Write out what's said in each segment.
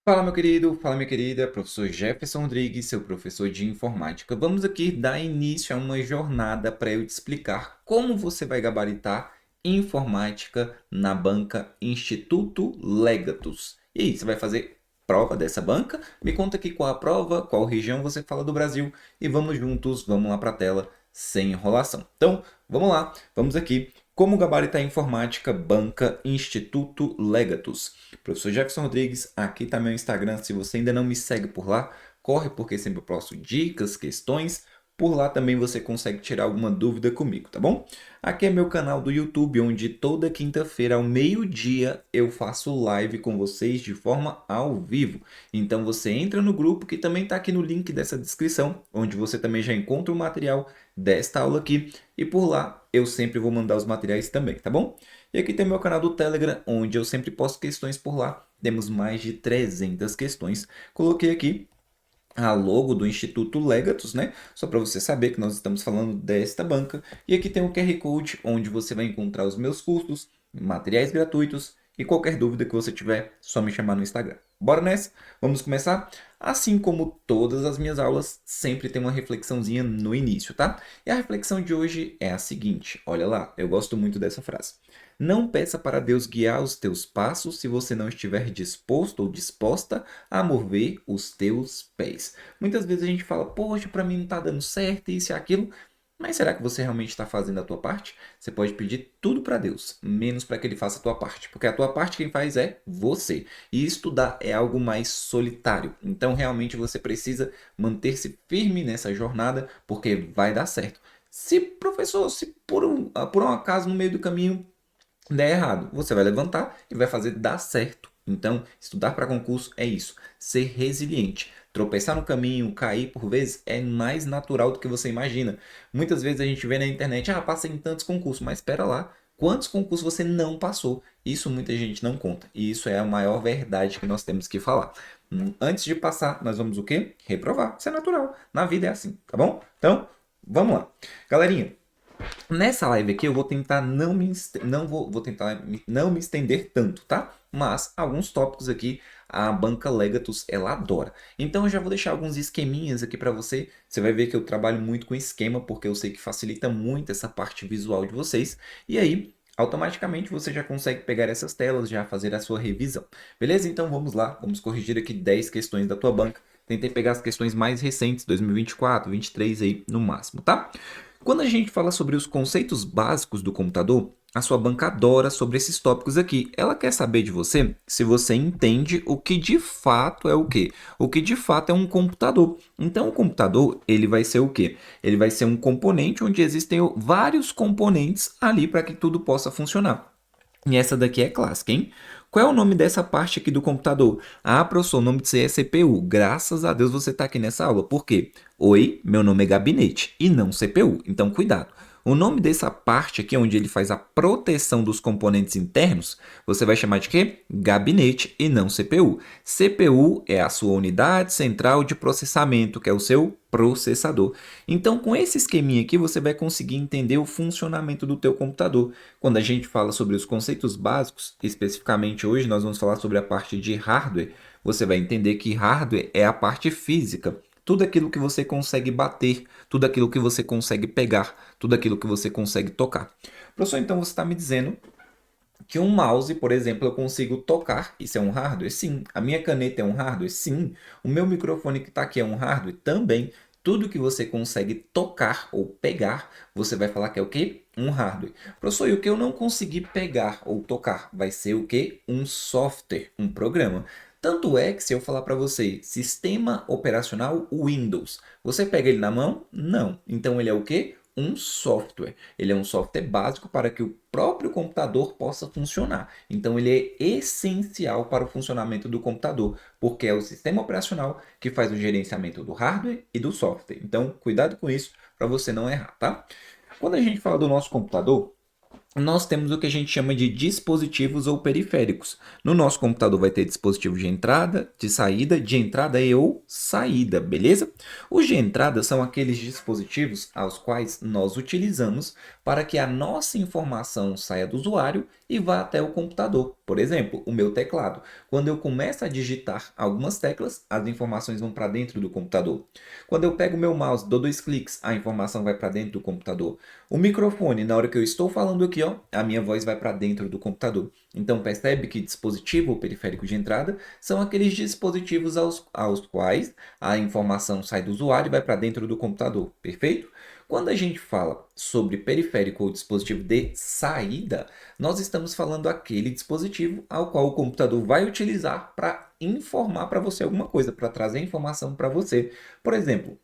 Fala, meu querido, fala, minha querida, professor Jefferson Rodrigues, seu professor de informática. Vamos aqui dar início a uma jornada para eu te explicar como você vai gabaritar informática na banca Instituto Legatus. E aí, você vai fazer prova dessa banca? Me conta aqui qual a prova, qual região você fala do Brasil e vamos juntos, vamos lá para a tela sem enrolação. Então, vamos lá, vamos aqui. Como gabaritar informática, banca Instituto Legatus. Professor Jefferson Rodrigues, aqui está meu Instagram. Se você ainda não me segue por lá, corre porque sempre eu posto dicas, questões. Por lá também você consegue tirar alguma dúvida comigo, tá bom? Aqui é meu canal do YouTube, onde toda quinta-feira ao meio-dia eu faço live com vocês de forma ao vivo. Então você entra no grupo que também está aqui no link dessa descrição, onde você também já encontra o material desta aula aqui. E por lá eu sempre vou mandar os materiais também, tá bom? E aqui tem meu canal do Telegram, onde eu sempre posto questões por lá. Temos mais de 300 questões. Coloquei aqui a logo do Instituto Legatus, né? Só para você saber que nós estamos falando desta banca. E aqui tem o QR Code, onde você vai encontrar os meus cursos, materiais gratuitos e qualquer dúvida que você tiver, só me chamar no Instagram. Bora nessa? Vamos começar? Assim como todas as minhas aulas, sempre tem uma reflexãozinha no início, tá? E a reflexão de hoje é a seguinte, olha lá, eu gosto muito dessa frase. Não peça para Deus guiar os teus passos se você não estiver disposto ou disposta a mover os teus pés. Muitas vezes a gente fala, poxa, para mim não está dando certo, isso e aquilo. Mas será que você realmente está fazendo a tua parte? Você pode pedir tudo para Deus, menos para que Ele faça a tua parte. Porque a tua parte quem faz é você. E estudar é algo mais solitário. Então realmente você precisa manter-se firme nessa jornada, porque vai dar certo. Se, professor, se por um acaso no meio do caminho der errado, você vai levantar e vai fazer dar certo. Então, estudar para concurso é isso, ser resiliente. Tropeçar no caminho, cair por vezes é mais natural do que você imagina. Muitas vezes a gente vê na internet, passei em tantos concursos, mas espera lá, quantos concursos você não passou? Isso muita gente não conta. E isso é a maior verdade que nós temos que falar. Antes de passar, nós vamos o quê? Reprovar. Isso é natural. Na vida é assim, tá bom? Então, vamos lá. Galerinha, nessa live aqui eu vou tentar vou tentar não me estender tanto, tá? Mas alguns tópicos aqui a banca Legatus ela adora. Então eu já vou deixar alguns esqueminhas aqui para você. Você vai ver que eu trabalho muito com esquema porque eu sei que facilita muito essa parte visual de vocês. E aí, automaticamente você já consegue pegar essas telas, já fazer a sua revisão. Beleza? Então vamos lá, vamos corrigir aqui 10 questões da tua banca. Tentei pegar as questões mais recentes, 2024, 23 aí no máximo, tá? Quando a gente fala sobre os conceitos básicos do computador, a sua banca adora sobre esses tópicos aqui. Ela quer saber de você se você entende o que de fato é o quê? O que de fato é um computador. Então, o computador, ele vai ser o quê? Ele vai ser um componente onde existem vários componentes ali para que tudo possa funcionar. E essa daqui é clássica, hein? Qual é o nome dessa parte aqui do computador? Ah, professor, o nome disso aí é CPU. Graças a Deus você está aqui nessa aula. Por quê? Oi, meu nome é gabinete e não CPU. Então, cuidado. O nome dessa parte aqui, onde ele faz a proteção dos componentes internos, você vai chamar de quê? Gabinete e não CPU. CPU é a sua unidade central de processamento, que é o seu processador. Então, com esse esqueminha aqui, você vai conseguir entender o funcionamento do teu computador. Quando a gente fala sobre os conceitos básicos, especificamente hoje nós vamos falar sobre a parte de hardware, você vai entender que hardware é a parte física. Tudo aquilo que você consegue bater, tudo aquilo que você consegue pegar, tudo aquilo que você consegue tocar. Professor, então você está me dizendo que um mouse, por exemplo, eu consigo tocar. Isso é um hardware? Sim. A minha caneta é um hardware? Sim. O meu microfone que está aqui é um hardware? Também. Tudo que você consegue tocar ou pegar, você vai falar que é o quê? Um hardware. Professor, e o que eu não consegui pegar ou tocar vai ser o quê? Um software, um programa. Tanto é que se eu falar para você, sistema operacional Windows, você pega ele na mão? Não. Então ele é o quê? Um software. Ele é um software básico para que o próprio computador possa funcionar. Então, ele é essencial para o funcionamento do computador, porque é o sistema operacional que faz o gerenciamento do hardware e do software. Então, cuidado com isso para você não errar, tá? Quando a gente fala do nosso computador, nós temos o que a gente chama de dispositivos ou periféricos. No nosso computador vai ter dispositivo de entrada e ou saída, beleza? Os de entrada são aqueles dispositivos aos quais nós utilizamos para que a nossa informação saia do usuário e vá até o computador. Por exemplo, o meu teclado. Quando eu começo a digitar algumas teclas, as informações vão para dentro do computador. Quando eu pego o meu mouse, dou dois cliques, a informação vai para dentro do computador. O microfone, na hora que eu estou falando aqui, ó, a minha voz vai para dentro do computador. Então percebe que dispositivo ou periférico de entrada são aqueles dispositivos aos quais a informação sai do usuário e vai para dentro do computador. Perfeito? Quando a gente fala sobre periférico ou dispositivo de saída, nós estamos falando aquele dispositivo ao qual o computador vai utilizar para informar para você alguma coisa, para trazer informação para você. Por exemplo,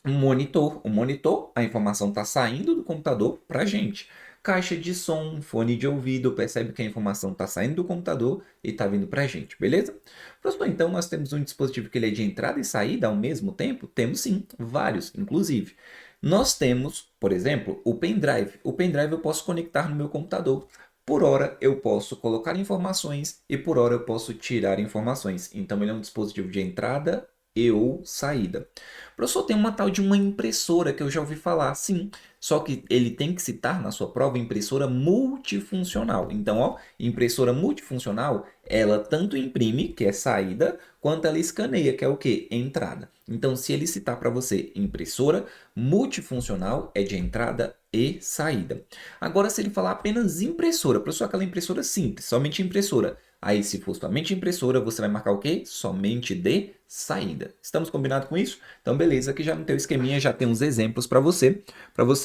um monitor. O monitor, a informação está saindo do computador para a gente. Caixa de som, fone de ouvido, percebe que a informação está saindo do computador e está vindo para a gente, beleza? Professor, então nós temos um dispositivo que ele é de entrada e saída ao mesmo tempo? Temos sim, vários, inclusive. Nós temos, por exemplo, o pendrive. O pendrive eu posso conectar no meu computador. Por hora eu posso colocar informações e por hora eu posso tirar informações. Então ele é um dispositivo de entrada e ou saída. Professor, tem uma tal de uma impressora que eu já ouvi falar, sim. Só que ele tem que citar na sua prova impressora multifuncional. Então, ó, impressora multifuncional, ela tanto imprime, que é saída, quanto ela escaneia, que é o quê? Entrada. Então, se ele citar para você impressora multifuncional, é de entrada e saída. Agora, se ele falar apenas impressora, professor, aquela impressora simples, somente impressora. Aí, se for somente impressora, você vai marcar o quê? Somente de saída. Estamos combinados com isso? Então, beleza, aqui já no teu esqueminha já tem uns exemplos para você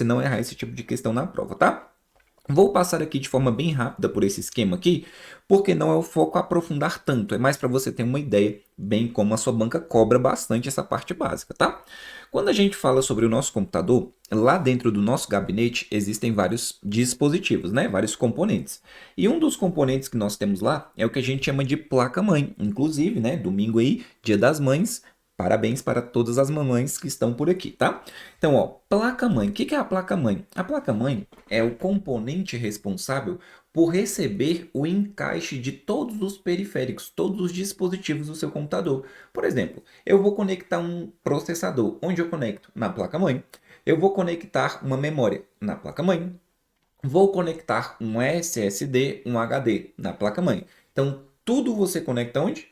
não errar esse tipo de questão na prova, tá? Vou passar aqui de forma bem rápida por esse esquema aqui, porque não é o foco aprofundar tanto, é mais para você ter uma ideia, bem como a sua banca cobra bastante essa parte básica, tá? Quando a gente fala sobre o nosso computador, lá dentro do nosso gabinete existem vários dispositivos, né? Vários componentes. E um dos componentes que nós temos lá é o que a gente chama de placa-mãe. Inclusive, né? Domingo aí, Dia das Mães, parabéns para todas as mamães que estão por aqui, tá? Então, ó, placa-mãe. O que é a placa-mãe? A placa-mãe é o componente responsável por receber o encaixe de todos os periféricos, todos os dispositivos do seu computador. Por exemplo, eu vou conectar um processador. Onde eu conecto? Na placa-mãe. Eu vou conectar uma memória na placa-mãe. Vou conectar um SSD, um HD na placa-mãe. Então, tudo você conecta onde?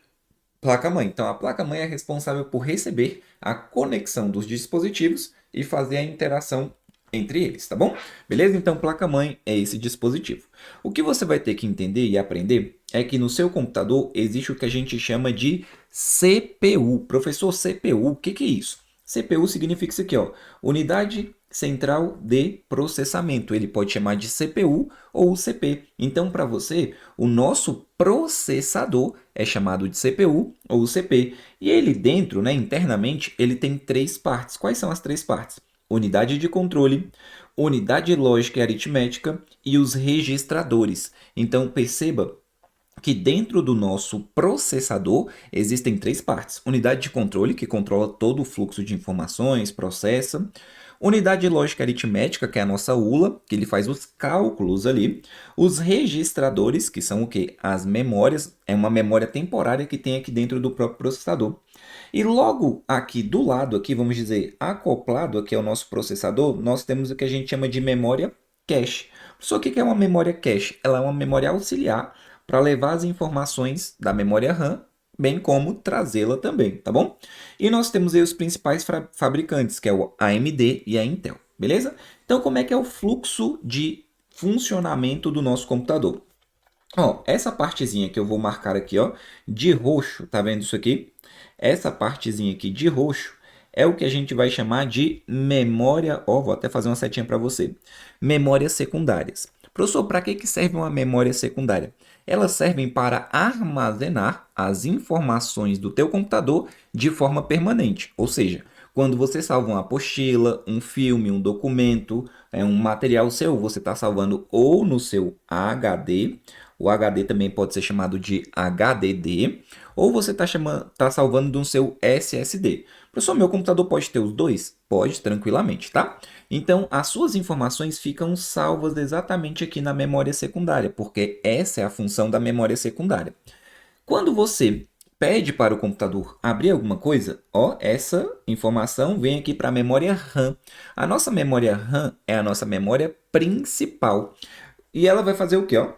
Placa-mãe. Então, a placa-mãe é responsável por receber a conexão dos dispositivos e fazer a interação entre eles, tá bom? Beleza? Então, placa-mãe é esse dispositivo. O que você vai ter que entender e aprender é que no seu computador existe o que a gente chama de CPU. Professor, CPU, o que é isso? CPU significa isso aqui, ó, Unidade Central de Processamento. Ele pode chamar de CPU ou UCP. Então, para você, o nosso processador é chamado de CPU ou UCP. E ele dentro, né, internamente, ele tem três partes. Quais são as três partes? Unidade de controle, unidade lógica e aritmética e os registradores. Então, perceba que dentro do nosso processador existem três partes. Unidade de controle, que controla todo o fluxo de informações, processa. Unidade lógica aritmética, que é a nossa ULA, que ele faz os cálculos ali. Os registradores, que são o quê? As memórias, é uma memória temporária que tem aqui dentro do próprio processador. E logo aqui do lado, aqui, vamos dizer, acoplado aqui ao nosso processador, nós temos o que a gente chama de memória cache. Só que o que é uma memória cache? Ela é uma memória auxiliar para levar as informações da memória RAM, bem como trazê-la também, tá bom? E nós temos aí os principais fabricantes, que é o AMD e a Intel, beleza? Então, como é que é o fluxo de funcionamento do nosso computador? Ó, essa partezinha que eu vou marcar aqui, ó, de roxo, tá vendo isso aqui? Essa partezinha aqui de roxo é o que a gente vai chamar de memória, ó, vou até fazer uma setinha para você. Memórias secundárias. Professor, para que serve uma memória secundária? Elas servem para armazenar as informações do teu computador de forma permanente. Ou seja, quando você salva uma apostila, um filme, um documento, um material seu, você está salvando ou no seu HD, o HD também pode ser chamado de HDD, ou você está salvando no seu SSD. Professor, meu computador pode ter os dois? Pode, tranquilamente, tá? Então, as suas informações ficam salvas exatamente aqui na memória secundária, porque essa é a função da memória secundária. Quando você pede para o computador abrir alguma coisa, ó, essa informação vem aqui para a memória RAM. A nossa memória RAM é a nossa memória principal. E ela vai fazer o quê, ó?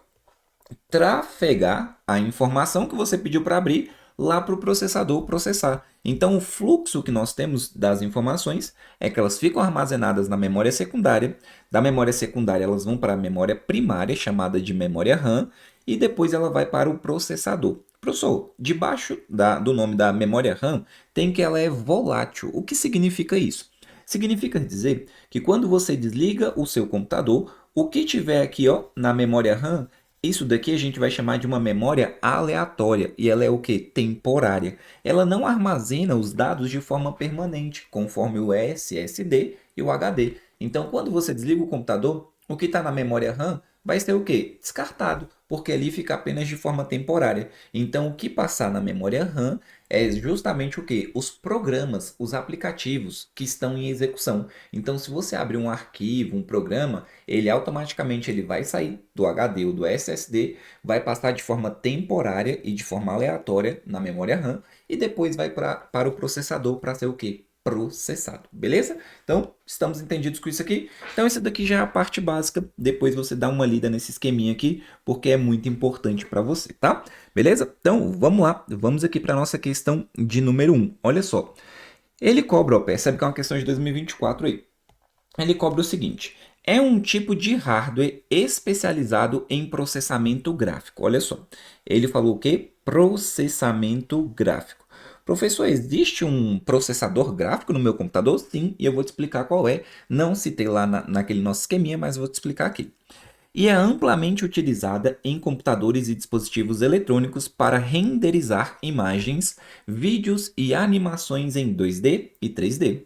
trafegar a informação que você pediu para abrir lá para o processador processar. Então, o fluxo que nós temos das informações é que elas ficam armazenadas na memória secundária. Da memória secundária, elas vão para a memória primária, chamada de memória RAM, e depois ela vai para o processador. Professor, debaixo do nome da memória RAM tem que ela é volátil. O que significa isso? Significa dizer que quando você desliga o seu computador, o que tiver aqui ó, na memória RAM, isso daqui a gente vai chamar de uma memória aleatória. E ela é o que? Temporária. Ela não armazena os dados de forma permanente, conforme o SSD e o HD. Então, quando você desliga o computador, o que está na memória RAM vai ser o quê? Descartado, porque ali fica apenas de forma temporária. Então, o que passar na memória RAM é justamente o que? Os programas, os aplicativos que estão em execução. Então, se você abre um arquivo, um programa, ele automaticamente ele vai sair do HD ou do SSD, vai passar de forma temporária e de forma aleatória na memória RAM e depois vai para o processador para ser o quê? Processado, beleza? Então, estamos entendidos com isso aqui? Então, isso daqui já é a parte básica. Depois você dá uma lida nesse esqueminha aqui, porque é muito importante para você, tá? Beleza? Então, vamos lá. Vamos aqui para a nossa questão de número 1. Olha só. Ele cobra, ó, percebe que é uma questão de 2024 aí. Ele cobra o seguinte: é um tipo de hardware especializado em processamento gráfico. Olha só, ele falou o quê? Processamento gráfico. Professor, existe um processador gráfico no meu computador? Sim, e eu vou te explicar qual é. Não citei lá naquele nosso esqueminha, mas vou te explicar aqui. E é amplamente utilizada em computadores e dispositivos eletrônicos para renderizar imagens, vídeos e animações em 2D e 3D.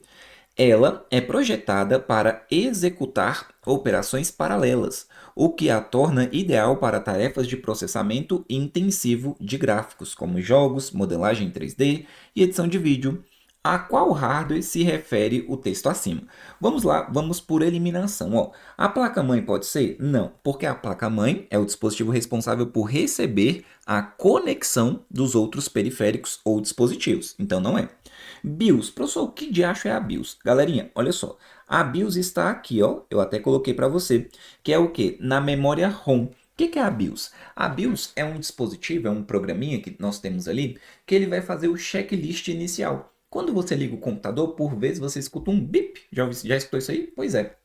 Ela é projetada para executar operações paralelas, o que a torna ideal para tarefas de processamento intensivo de gráficos, como jogos, modelagem 3D e edição de vídeo. A qual hardware se refere o texto acima? Vamos lá, vamos por eliminação. Ó. A placa-mãe pode ser? Não, porque a placa-mãe é o dispositivo responsável por receber a conexão dos outros periféricos ou dispositivos. Então não é. BIOS. Professor, o que de acho é a BIOS? Galerinha, olha só. A BIOS está aqui, ó. Eu até coloquei para você. Que é o quê? Na memória ROM. O que é a BIOS? A BIOS é um dispositivo, é um programinha que nós temos ali, que ele vai fazer o checklist inicial. Quando você liga o computador, por vezes você escuta um bip. Já escutou isso aí? Pois é.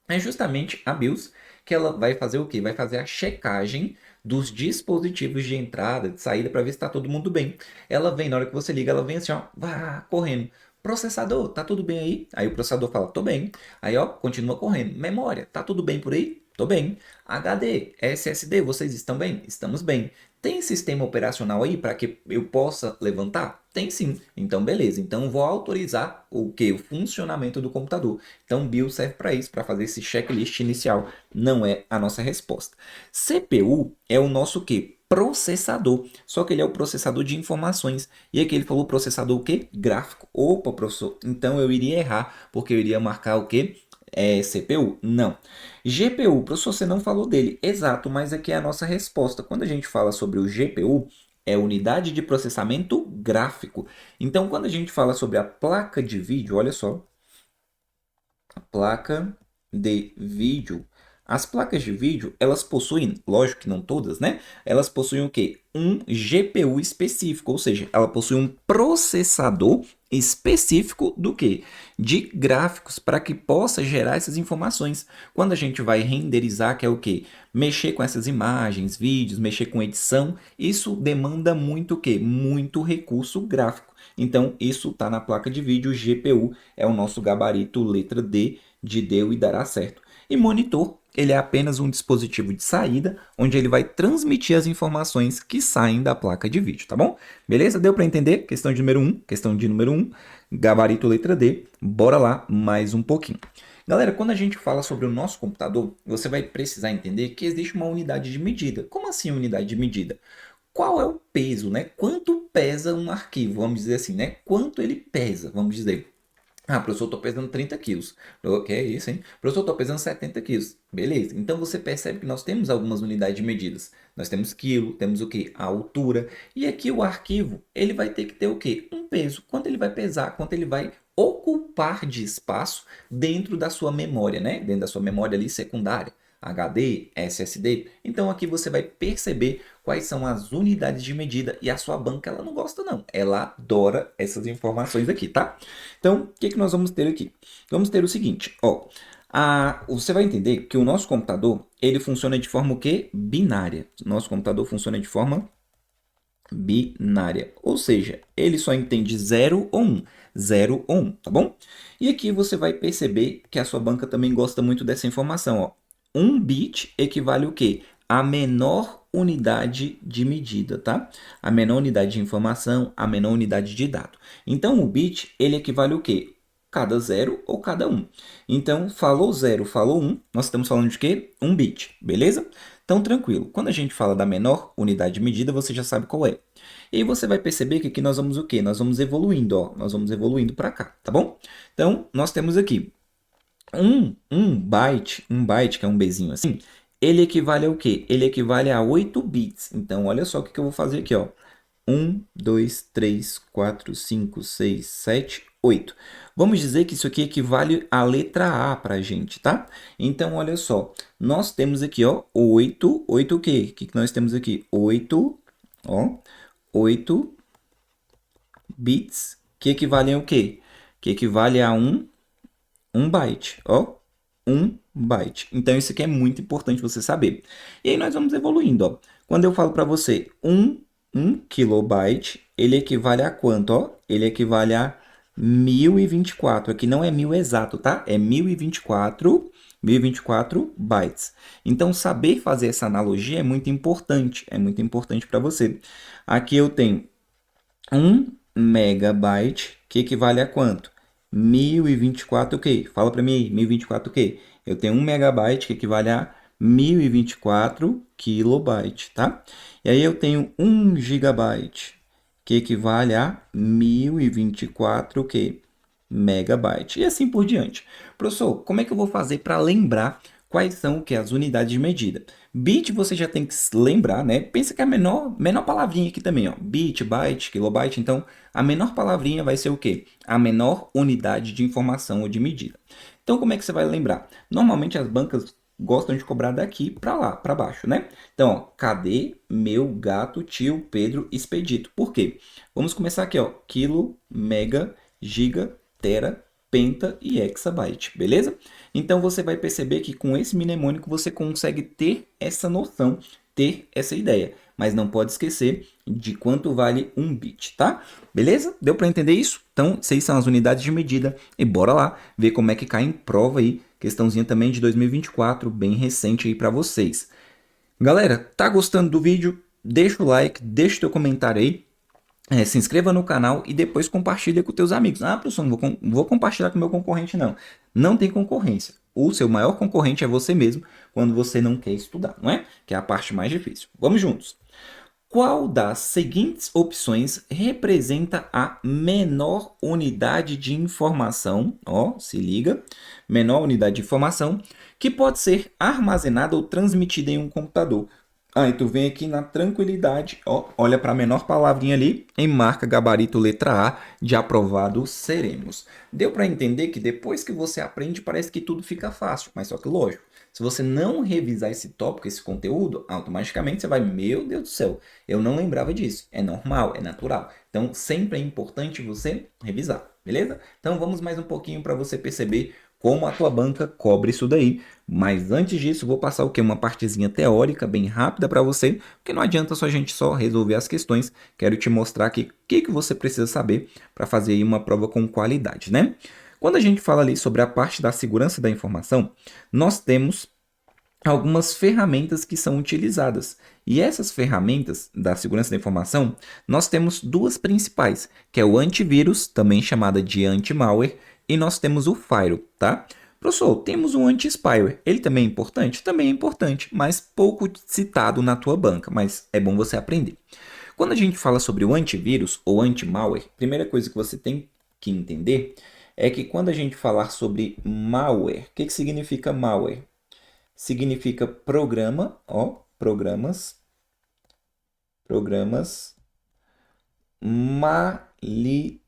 É justamente a BIOS que ela vai fazer o quê? Vai fazer a checagem dos dispositivos de entrada, de saída, para ver se está todo mundo bem. Ela vem, na hora que você liga, ela vem assim, ó, vá, correndo. Processador, tá tudo bem aí? Aí o processador fala, tô bem. Aí, ó, continua correndo. Memória, tá tudo bem por aí? Tô bem. HD, SSD, vocês estão bem? Estamos bem. Tem sistema operacional aí para que eu possa levantar? Tem sim. Então, beleza. Então, vou autorizar o que? O funcionamento do computador. Então, BIOS serve para isso, para fazer esse checklist inicial. Não é a nossa resposta. CPU é o nosso quê? Processador. Só que ele é o processador de informações. E aqui ele falou processador o quê? Gráfico. Opa, professor. Então, eu iria errar, porque eu iria marcar o quê? CPU? Não. GPU, professor, você não falou dele. Exato, mas aqui é a nossa resposta. Quando a gente fala sobre o GPU, é unidade de processamento gráfico. Então, quando a gente fala sobre a placa de vídeo, olha só, a placa de vídeo. As placas de vídeo, elas possuem, lógico que não todas, né? Elas possuem o quê? Um GPU específico, ou seja, ela possui um processador específico do quê? De gráficos, para que possa gerar essas informações. Quando a gente vai renderizar, que é o quê? Mexer com essas imagens, vídeos, mexer com edição, isso demanda muito o quê? Muito recurso gráfico. Então, isso está na placa de vídeo, o GPU é o nosso gabarito letra D de deu e dará certo. E monitor, ele é apenas um dispositivo de saída, onde ele vai transmitir as informações que saem da placa de vídeo, tá bom? Beleza? Deu para entender? Questão de número 1, questão de número 1, gabarito letra D. Bora lá mais um pouquinho. Galera, quando a gente fala sobre o nosso computador, você vai precisar entender que existe uma unidade de medida. Como assim unidade de medida? Qual é o peso, né? Quanto pesa um arquivo, vamos dizer assim, né? Quanto ele pesa, vamos dizer. Ah, professor, eu estou pesando 30 quilos. Que é isso, hein? Professor, eu estou pesando 70 quilos. Beleza. Então você percebe que nós temos algumas unidades de medidas. Nós temos quilo, temos o quê? A altura. E aqui o arquivo, ele vai ter que ter o quê? Um peso. Quanto ele vai pesar, quanto ele vai ocupar de espaço dentro da sua memória, né? Dentro da sua memória ali secundária. HD, SSD. Então aqui você vai perceber quais são as unidades de medida e a sua banca ela não gosta não, ela adora essas informações aqui, tá? Então, o que que nós vamos ter aqui? Vamos ter o seguinte, ó, você vai entender que o nosso computador, ele funciona de forma o quê? Binária. Nosso computador funciona de forma binária, ou seja, ele só entende 0 ou 1, 0 ou 1, tá bom? E aqui você vai perceber que a sua banca também gosta muito dessa informação, ó. 1 bit equivale o quê? A menor unidade de medida, tá? A menor unidade de informação, a menor unidade de dado. Então, o bit, ele equivale o quê? Cada 0 ou cada 1. Então, falou 0, falou 1, nós estamos falando de quê? 1 bit, beleza? Então, tranquilo. Quando a gente fala da menor unidade de medida, você já sabe qual é. E aí você vai perceber que aqui nós vamos o quê? Nós vamos evoluindo, ó. Nós vamos evoluindo para cá, tá bom? Então, nós temos aqui um byte, que é um Bzinho assim, ele equivale ao quê? Ele equivale a 8 bits. Então, olha só o que eu vou fazer aqui, ó. 1, 2, 3, 4, 5, 6, 7, 8. Vamos dizer que isso aqui equivale à letra A para a gente, tá? Então, olha só. Nós temos aqui, ó, 8. 8 o quê? O que nós temos aqui? 8, ó, 8 bits, que equivalem ao quê? Que equivale a um byte, ó. 1 byte. Então, isso aqui é muito importante você saber. E aí, nós vamos evoluindo, ó. Quando eu falo para você um kilobyte, ele equivale a quanto, ó? Ele equivale a 1024. Aqui não é 1000 exato, tá? É 1024 bytes. Então, saber fazer essa analogia é muito importante para você. Aqui eu tenho 1 megabyte, que equivale a quanto? 1024 o quê? Fala para mim aí, 1024 o quê? Eu tenho 1 megabyte, que equivale a 1024 kilobyte, tá? E aí eu tenho 1 gigabyte, que equivale a 1024 o quê? Megabyte. E assim por diante. Professor, como é que eu vou fazer para lembrar quais são o que as unidades de medida? Bit você já tem que lembrar, né? Pensa que é a menor palavrinha aqui também, ó. Bit, byte, kilobyte. Então, a menor palavrinha vai ser o quê? A menor unidade de informação ou de medida. Então, como é que você vai lembrar? Normalmente as bancas gostam de cobrar daqui para lá, para baixo, né? Então, ó, cadê meu gato tio Pedro Expedito? Por quê? Vamos começar aqui, ó. Quilo, mega, giga, tera, penta e hexabyte, beleza? Então você vai perceber que com esse mnemônico você consegue ter essa noção, ter essa ideia, mas não pode esquecer de quanto vale um bit, tá? Beleza? Deu para entender isso? Então, essas são as unidades de medida e bora lá ver como é que cai em prova aí, questãozinha também de 2024, bem recente aí para vocês. Galera, tá gostando do vídeo? Deixa o like, deixa o teu comentário aí. Se inscreva no canal e depois compartilha com teus amigos. Ah, professor, não vou compartilhar com meu concorrente, não. Não tem concorrência. O seu maior concorrente é você mesmo quando você não quer estudar, não é? Que é a parte mais difícil. Vamos juntos. Qual das seguintes opções representa a menor unidade de informação? Ó, se liga. Menor unidade de informação que pode ser armazenada ou transmitida em um computador. Aí tu vem aqui na tranquilidade, ó, olha para a menor palavrinha ali, em marca gabarito letra A, de aprovado seremos. Deu para entender que depois que você aprende, parece que tudo fica fácil, mas só que lógico, se você não revisar esse tópico, esse conteúdo, automaticamente você vai, meu Deus do céu, eu não lembrava disso. É normal, é natural. Então, sempre é importante você revisar, beleza? Então, vamos mais um pouquinho para você perceber como a tua banca cobre isso daí. Mas antes disso, vou passar o que? Uma partezinha teórica bem rápida para você, porque não adianta só a gente só resolver as questões. Quero te mostrar aqui o que você precisa saber para fazer aí uma prova com qualidade, né? Quando a gente fala ali sobre a parte da segurança da informação, nós temos algumas ferramentas que são utilizadas. E essas ferramentas da segurança da informação, nós temos duas principais, que é o antivírus, também chamada de anti-malware, e nós temos o firewall, tá? Professor, temos um anti-spyware. Ele também é importante? Também é importante, mas pouco citado na tua banca, mas é bom você aprender. Quando a gente fala sobre o antivírus ou anti-malware, a primeira coisa que você tem que entender é que quando a gente falar sobre malware, o que significa malware? Significa programa, ó, programas maliciosos.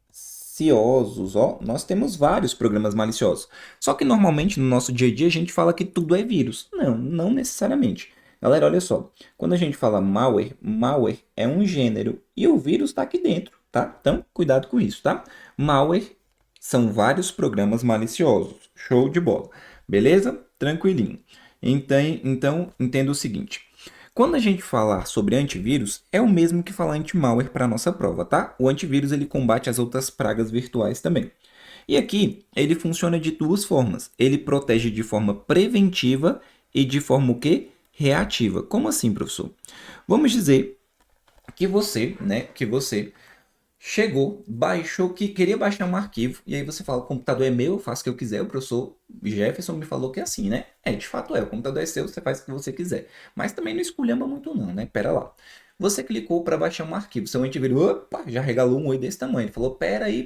maliciosos, ó, nós temos vários programas maliciosos. Só que normalmente no nosso dia a dia a gente fala que tudo é vírus. Não, não necessariamente. Galera, olha só. Quando a gente fala malware, malware é um gênero e o vírus está aqui dentro, tá? Então, cuidado com isso, tá? Malware são vários programas maliciosos. Show de bola. Beleza? Tranquilinho. Então entenda o seguinte. Quando a gente falar sobre antivírus, é o mesmo que falar anti-malware para a nossa prova, tá? O antivírus ele combate as outras pragas virtuais também. E aqui ele funciona de duas formas. Ele protege de forma preventiva e de forma o quê? Reativa. Como assim, professor? Vamos dizer que você chegou, baixou, que queria baixar um arquivo, e aí você fala, o computador é meu, eu faço o que eu quiser, o professor Jefferson me falou que é assim, né? É, de fato é, o computador é seu, você faz o que você quiser. Mas também não esculhamba muito não, né? Pera lá. Você clicou para baixar um arquivo, seu antivírus, opa, já regalou um oi desse tamanho. Ele falou, pera aí.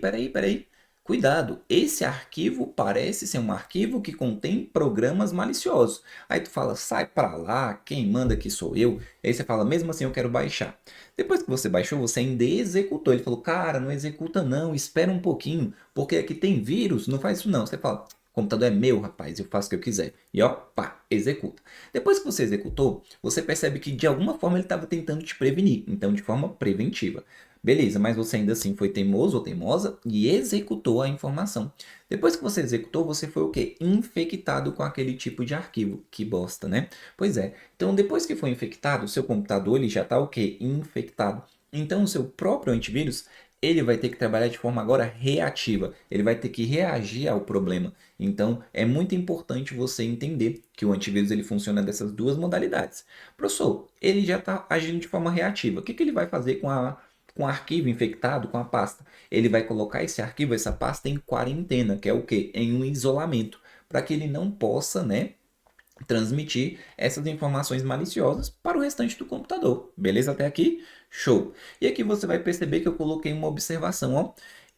Cuidado, esse arquivo parece ser um arquivo que contém programas maliciosos. Aí tu fala, sai pra lá, quem manda aqui sou eu. Aí você fala, mesmo assim eu quero baixar. Depois que você baixou, você ainda executou. Ele falou, cara, não executa não, espera um pouquinho, porque aqui tem vírus, não faz isso não. Você fala, o computador é meu, rapaz, eu faço o que eu quiser. E ó, pá, executa. Depois que você executou, você percebe que de alguma forma ele estava tentando te prevenir, então de forma preventiva. Beleza, mas você ainda assim foi teimoso ou teimosa e executou a informação. Depois que você executou, você foi o quê? Infectado com aquele tipo de arquivo. Que bosta, né? Pois é. Então, depois que foi infectado, o seu computador ele já está o quê? Infectado. Então, o seu próprio antivírus ele vai ter que trabalhar de forma agora reativa. Ele vai ter que reagir ao problema. Então, é muito importante você entender que o antivírus ele funciona dessas duas modalidades. Professor, ele já está agindo de forma reativa. O que ele vai fazer com o arquivo infectado, com a pasta? Ele vai colocar esse arquivo, essa pasta em quarentena, que é o quê? Em um isolamento, para que ele não possa, né, transmitir essas informações maliciosas para o restante do computador. Beleza até aqui? Show. E aqui você vai perceber que eu coloquei uma observação, ó.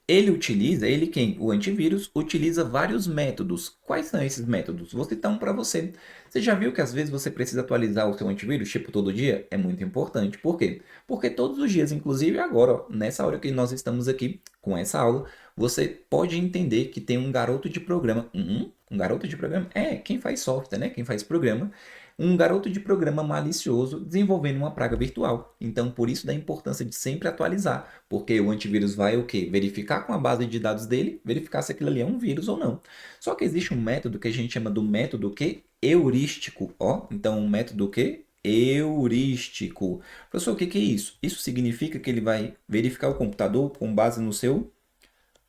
Ele quem? O antivírus utiliza vários métodos. Quais são esses métodos? Vou citar um para você. Você já viu que às vezes você precisa atualizar o seu antivírus, tipo todo dia? É muito importante. Por quê? Porque todos os dias, inclusive agora, ó, nessa hora que nós estamos aqui com essa aula, você pode entender que tem um garoto de programa. Um garoto de programa? É, quem faz software, né? Quem faz programa. Um garoto de programa malicioso desenvolvendo uma praga virtual. Então, por isso da importância de sempre atualizar, porque o antivírus vai o quê? Verificar com a base de dados dele, verificar se aquilo ali é um vírus ou não. Só que existe um método que a gente chama do método o quê? Heurístico, ó. Então, um método o quê? Heurístico. Professor, o que é isso? Isso significa que ele vai verificar o computador com base no seu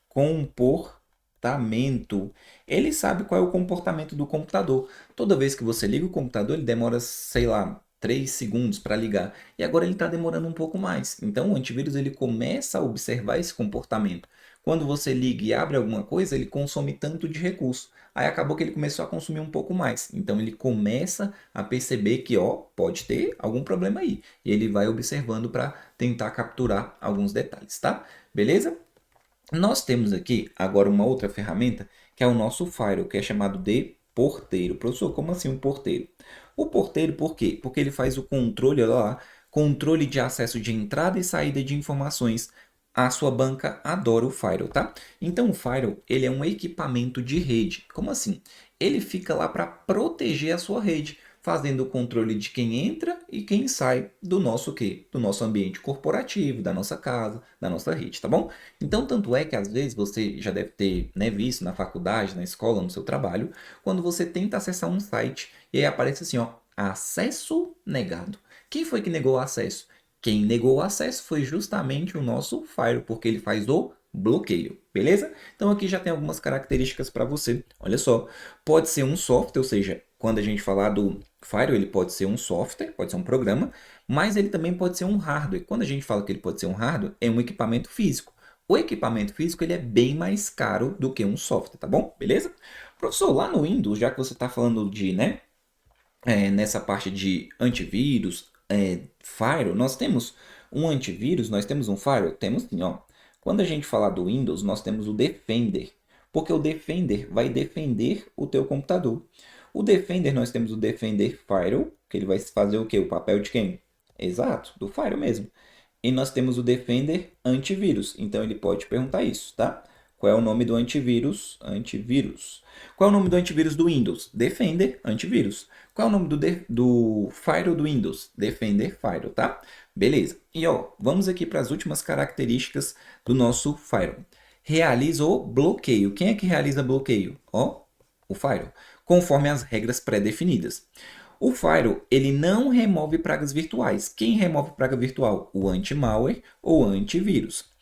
comportamento. Ele sabe qual é o comportamento do computador. Toda vez que você liga o computador, ele demora, sei lá, 3 segundos para ligar. E agora ele está demorando um pouco mais. Então o antivírus ele começa a observar esse comportamento. Quando você liga e abre alguma coisa, ele consome tanto de recurso. Aí acabou que ele começou a consumir um pouco mais. Então ele começa a perceber que, ó, pode ter algum problema aí. E ele vai observando para tentar capturar alguns detalhes, tá? Beleza? Nós temos aqui agora uma outra ferramenta que é o nosso Firewall, que é chamado de porteiro. Professor, como assim um porteiro? O porteiro, por quê? Porque ele faz o controle, olha lá, controle de acesso de entrada e saída de informações. A sua banca adora o Firewall, tá? Então o Firewall, ele é um equipamento de rede. Como assim? Ele fica lá para proteger a sua rede, fazendo o controle de quem entra e quem sai do nosso quê? Do nosso ambiente corporativo, da nossa casa, da nossa rede, tá bom? Então, tanto é que às vezes você já deve ter, né, visto na faculdade, na escola, no seu trabalho, quando você tenta acessar um site e aí aparece assim, ó, acesso negado. Quem foi que negou o acesso? Quem negou o acesso foi justamente o nosso Firewall, porque ele faz o bloqueio, beleza? Então aqui já tem algumas características para você. Olha só, pode ser um software, ou seja, quando a gente falar do Firewall, ele pode ser um software, pode ser um programa, mas ele também pode ser um hardware. Quando a gente fala que ele pode ser um hardware, é um equipamento físico. O equipamento físico ele é bem mais caro do que um software, tá bom? Beleza? Professor, lá no Windows, já que você está falando de, né, nessa parte de antivírus, firewall, nós temos um antivírus, nós temos um firewall? Temos sim, ó. Quando a gente falar do Windows, nós temos o Defender, porque o Defender vai defender o teu computador. O Defender, nós temos o Defender Firewall, que ele vai fazer o quê? O papel de quem? Exato, do Firewall mesmo. E nós temos o Defender Antivírus, então ele pode perguntar isso, tá? Qual é o nome do antivírus? Antivírus. Qual é o nome do antivírus do Windows? Defender, antivírus. Qual é o nome do Firewall do Windows? Defender Firewall, tá? Beleza. E ó, vamos aqui para as últimas características do nosso Firewall. Realiza o bloqueio. Quem é que realiza bloqueio? Ó, o Firewall. Conforme as regras pré-definidas. O Firewall, ele não remove pragas virtuais. Quem remove praga virtual? O anti-malware ou antivírus.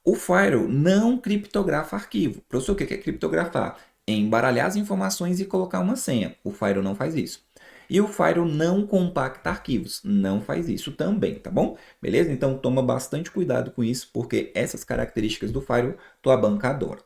O Firewall não criptografa arquivo. Professor, o que é criptografar? Embaralhar as informações e colocar uma senha. O Firewall não faz isso. E o Firewall não compacta arquivos. Não faz isso também, tá bom? Beleza? Então toma bastante cuidado com isso, porque essas características do Firewall tua banca adora.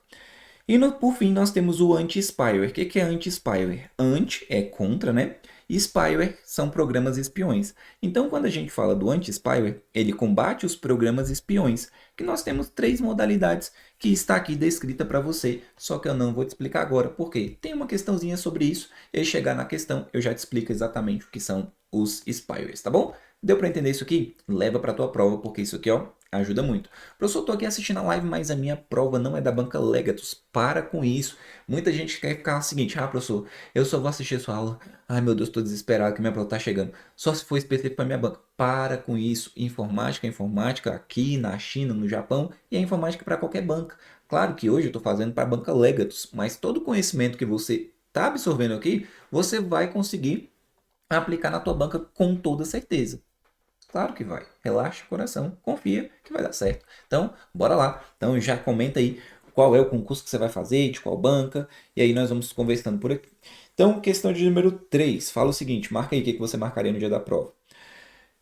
E por fim, nós temos o anti-spyware. O que é anti-spyware? Anti é contra, né? E spyware são programas espiões. Então, quando a gente fala do anti-spyware, ele combate os programas espiões, que nós temos 3 modalidades que está aqui descrita para você, só que eu não vou te explicar agora, porque tem uma questãozinha sobre isso, e chegar na questão eu já te explico exatamente o que são os spywares, tá bom? Deu para entender isso aqui? Leva para tua prova, porque isso aqui, ó, ajuda muito. Professor, eu tô aqui assistindo a live, mas a minha prova não é da banca Legatus. Para com isso. Muita gente quer ficar o seguinte: ah, professor, eu só vou assistir a sua aula. Ai, meu Deus, tô desesperado que minha prova tá chegando. Só se for específico para minha banca. Para com isso. Informática é informática aqui na China, no Japão, e é informática para qualquer banca. Claro que hoje eu tô fazendo para a banca Legatus, mas todo o conhecimento que você tá absorvendo aqui, você vai conseguir aplicar na tua banca com toda certeza. Claro que vai. Relaxa o coração, confia que vai dar certo. Então, bora lá. Então, já comenta aí qual é o concurso que você vai fazer, de qual banca, e aí nós vamos conversando por aqui. Então, questão de número 3. Fala o seguinte, marca aí o que você marcaria no dia da prova.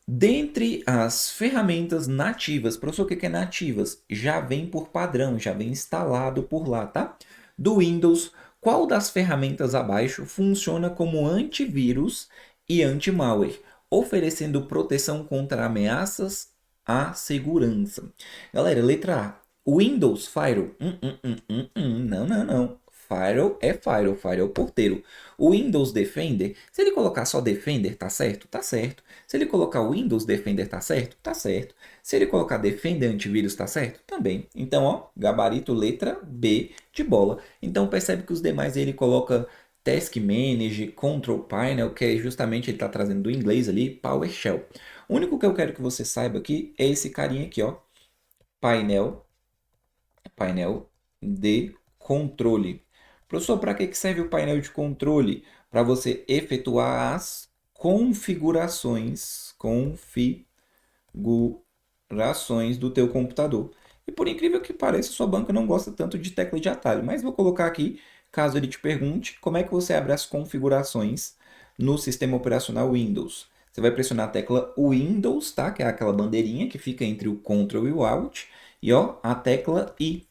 Dentre as ferramentas nativas, professor, o que é nativas? Já vem por padrão, já vem instalado por lá, tá? Do Windows, qual das ferramentas abaixo funciona como antivírus e anti-malware, oferecendo proteção contra ameaças à segurança? Galera, letra A. Windows Firewall. Não, não, não. Firewall é Firewall, Firewall é o porteiro. O Windows Defender, se ele colocar só Defender, tá certo? Tá certo. Se ele colocar Windows Defender, tá certo? Tá certo. Se ele colocar Defender Antivírus, tá certo? Também. Então, ó, gabarito letra B de bola. Então, percebe que os demais ele coloca Task Manager, Control Panel, que é justamente ele está trazendo do inglês ali, PowerShell. O único que eu quero que você saiba aqui é esse carinha aqui, ó. Painel de controle. Professor, para que serve o painel de controle? Para você efetuar as configurações do teu computador. E por incrível que pareça, sua banca não gosta tanto de tecla de atalho, mas vou colocar aqui, caso ele te pergunte, como é que você abre as configurações no sistema operacional Windows. Você vai pressionar a tecla Windows, tá? Que é aquela bandeirinha que fica entre o Ctrl e o Alt, e ó, a tecla I.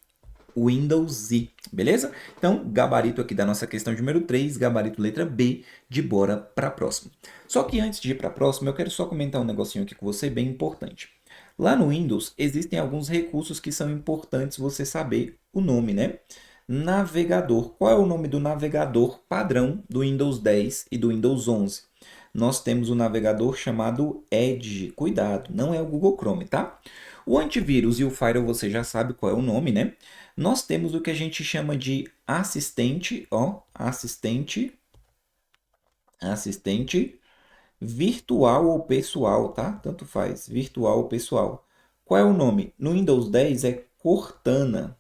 Windows I, beleza? Então, gabarito aqui da nossa questão de número 3, gabarito letra B, de bora para a próxima. Só que antes de ir para a próxima, eu quero só comentar um negocinho aqui com você bem importante. Lá no Windows, existem alguns recursos que são importantes você saber o nome, né? Navegador. Qual é o nome do navegador padrão do Windows 10 e do Windows 11? Nós temos um navegador chamado Edge. Cuidado, não é o Google Chrome, tá? O antivírus e o firewall você já sabe qual é o nome, né? Nós temos o que a gente chama de assistente, ó, assistente virtual ou pessoal, tá? Tanto faz, virtual ou pessoal. Qual é o nome? No Windows 10 é Cortana.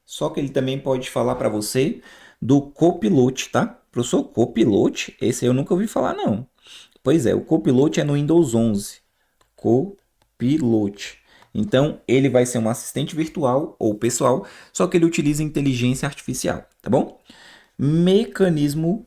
Só que ele também pode falar para você do Copilot, tá? Professor, Copilot? Esse eu nunca ouvi falar, não. Pois é, o Copilot é no Windows 11. Copilot. Então, ele vai ser um assistente virtual ou pessoal, só que ele utiliza inteligência artificial, tá bom? Mecanismo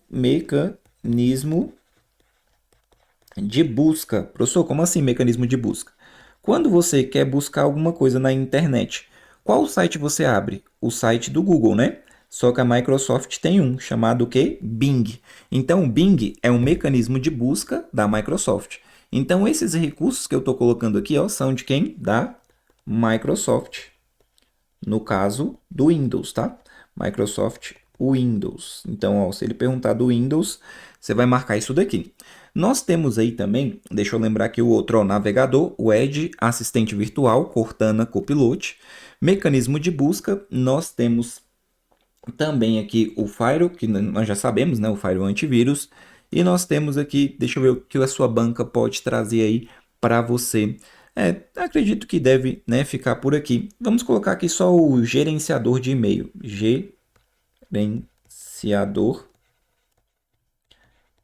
de busca. Professor, como assim mecanismo de busca? Quando você quer buscar alguma coisa na internet, qual site você abre? O site do Google, né? Só que a Microsoft tem um, chamado o quê? Bing. Então, o Bing é um mecanismo de busca da Microsoft. Então, esses recursos que eu estou colocando aqui, ó, são de quem? Da Microsoft. No caso do Windows, tá? Microsoft Windows. Então, ó, se ele perguntar do Windows, você vai marcar isso daqui. Nós temos aí também, deixa eu lembrar aqui o outro, ó, navegador, o Edge, assistente virtual, Cortana, Copilot, mecanismo de busca, nós temos também aqui o Firewall, que nós já sabemos, né, o Firewall antivírus, e nós temos aqui, deixa eu ver o que a sua banca pode trazer aí para você. Acredito que deve, né, ficar por aqui. Vamos colocar aqui só o gerenciador de e-mail. Gerenciador